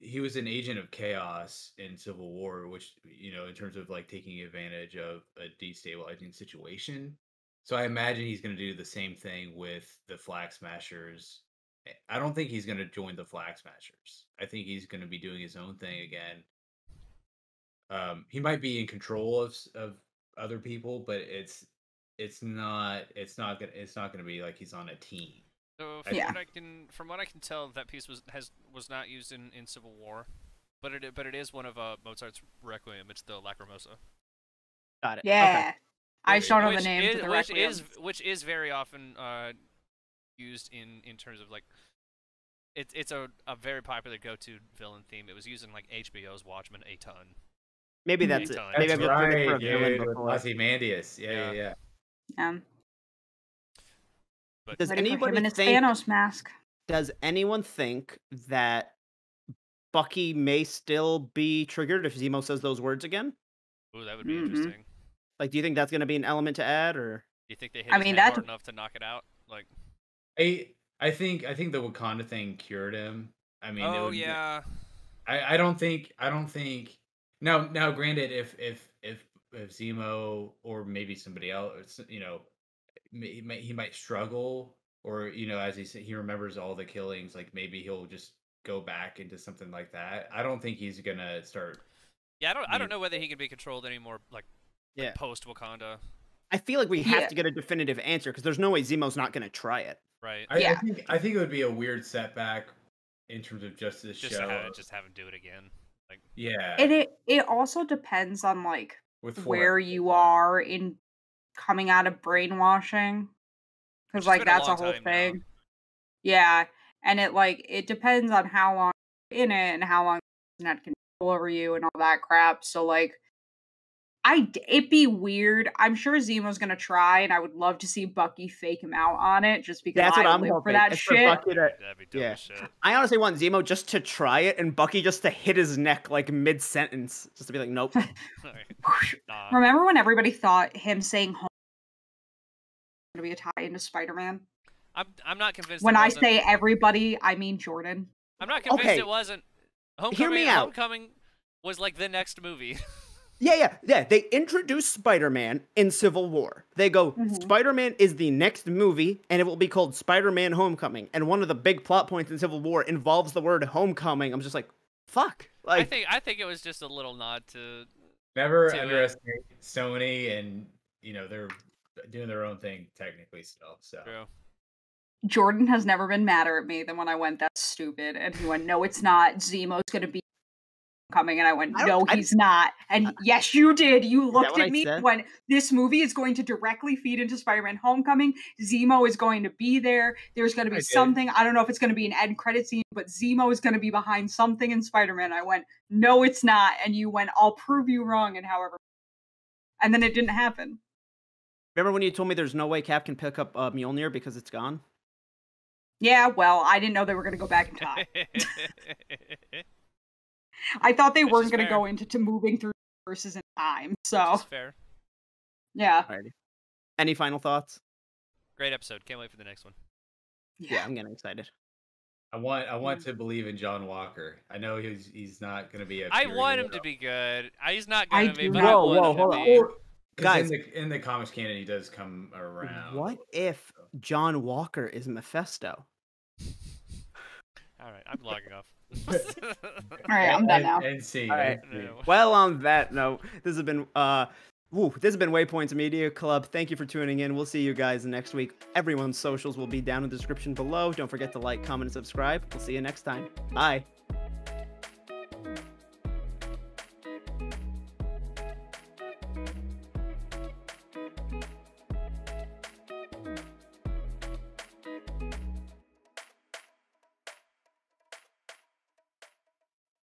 he was an agent of chaos in Civil War, which in terms of like taking advantage of a destabilizing situation. So I imagine he's gonna do the same thing with the Flag Smashers. I don't think he's gonna join the Flag Smashers. I think he's gonna be doing his own thing again. He might be in control of other people, but it's not gonna be like he's on a team. So I from Yeah. what I can tell, that piece was not used in Civil War, but it is one of Mozart's Requiem. It's the Lacrimosa. Got it. Yeah. I just don't know the Which name is, to the which Requiem. which is very often used in terms of like it's a very popular go-to villain theme. It was used in like HBO's Watchmen a ton. Maybe Mhm. that's it. That's Maybe I've just heard it for a right, villain dude. With before. Ozymandias. Yeah, yeah, yeah. But Does Ready for him anybody and his think? Thanos mask. Does anyone think that Bucky may still be triggered if Zemo says those words again? ooh, that would be Mhm. interesting. Like, do you think that's going to be an element to add, or? Do you think they hit I his mean, head that's hard enough to knock it out? Like, I think the Wakanda thing cured him. I mean, it oh would. yeah, I don't think. Now, granted, if Zemo or maybe somebody else, he might struggle, or as he said, he remembers all the killings. Like maybe he'll just go back into something like that. I don't think he's gonna start. yeah. I being- don't know whether he can be controlled anymore. Like Yeah. post Wakanda, I feel like we have Yeah. to get a definitive answer because there's no way Zemo's not going to try it. right? I Yeah. think it would be a weird setback in terms of just this Just show. to have him do it again. Like, Yeah, And it also depends on like with where four you are in coming out of brainwashing. which Because has like been a that's a long whole time now. thing. Yeah. And it depends on how long you're in it and how long it's not control over you and all that crap. So like it'd be weird. I'm sure Zemo's gonna try, and I would love to see Bucky fake him out on it, just because That's what I I'm live for hoping. that It's for shit. Bucky to. That'd be dope Yeah. as shit. I honestly want Zemo just to try it and Bucky just to hit his neck like mid sentence, just to be like, nope. Nah. Remember when everybody thought him saying home was gonna be a tie into Spider-Man? I'm not convinced. When it I wasn't. say everybody, I mean Jordan. I'm not convinced Okay. it wasn't. Hear me out. Homecoming was like the next movie. Yeah. They introduced Spider-Man in Civil War. They go, Mhm. Spider-Man is the next movie, and it will be called Spider-Man Homecoming. And one of the big plot points in Civil War involves the word homecoming. I'm just like, fuck. I Like, think it was just a little nod to. Never to it. underestimate Sony, and they're doing their own thing technically still. So True. Jordan has never been madder at me than when I went, that's stupid. And he went, no, it's not. Zemo's gonna be coming. And I went, no, he's not. And yes, you did. You looked what I at me said? when this movie is going to directly feed into Spider-Man Homecoming. Zemo is going to be there. There's going to I be did. something. I don't know if it's going to be an end credit scene, but Zemo is going to be behind something in Spider-Man. I went, no, it's not. And you went, I'll prove you wrong. And however, and then it didn't happen. remember when you told me there's no way Cap can pick up Mjolnir because it's gone? Yeah, well, I didn't know they were going to go back in time. I thought they Which weren't is going to fair. go into moving through verses in time. So, Which is fair. yeah. Alrighty. Any final thoughts? Great episode. Can't wait for the next one. Yeah, I'm getting excited. I want to believe in John Walker. I know he's not going to be a. I pure want him hero. to be good. He's not I gonna be, do but not- I Whoa, want whoa, him hold to on. be. Guys, Guys. in the comics canon, he does come around. What if John Walker is Mephisto? All right, I'm logging off. All right, I'm done now. And see. All right. No. Well, on that note, this has been Waypoint's Media Club. Thank you for tuning in. We'll see you guys next week. Everyone's socials will be down in the description below. Don't forget to like, comment, and subscribe. We'll see you next time. Bye.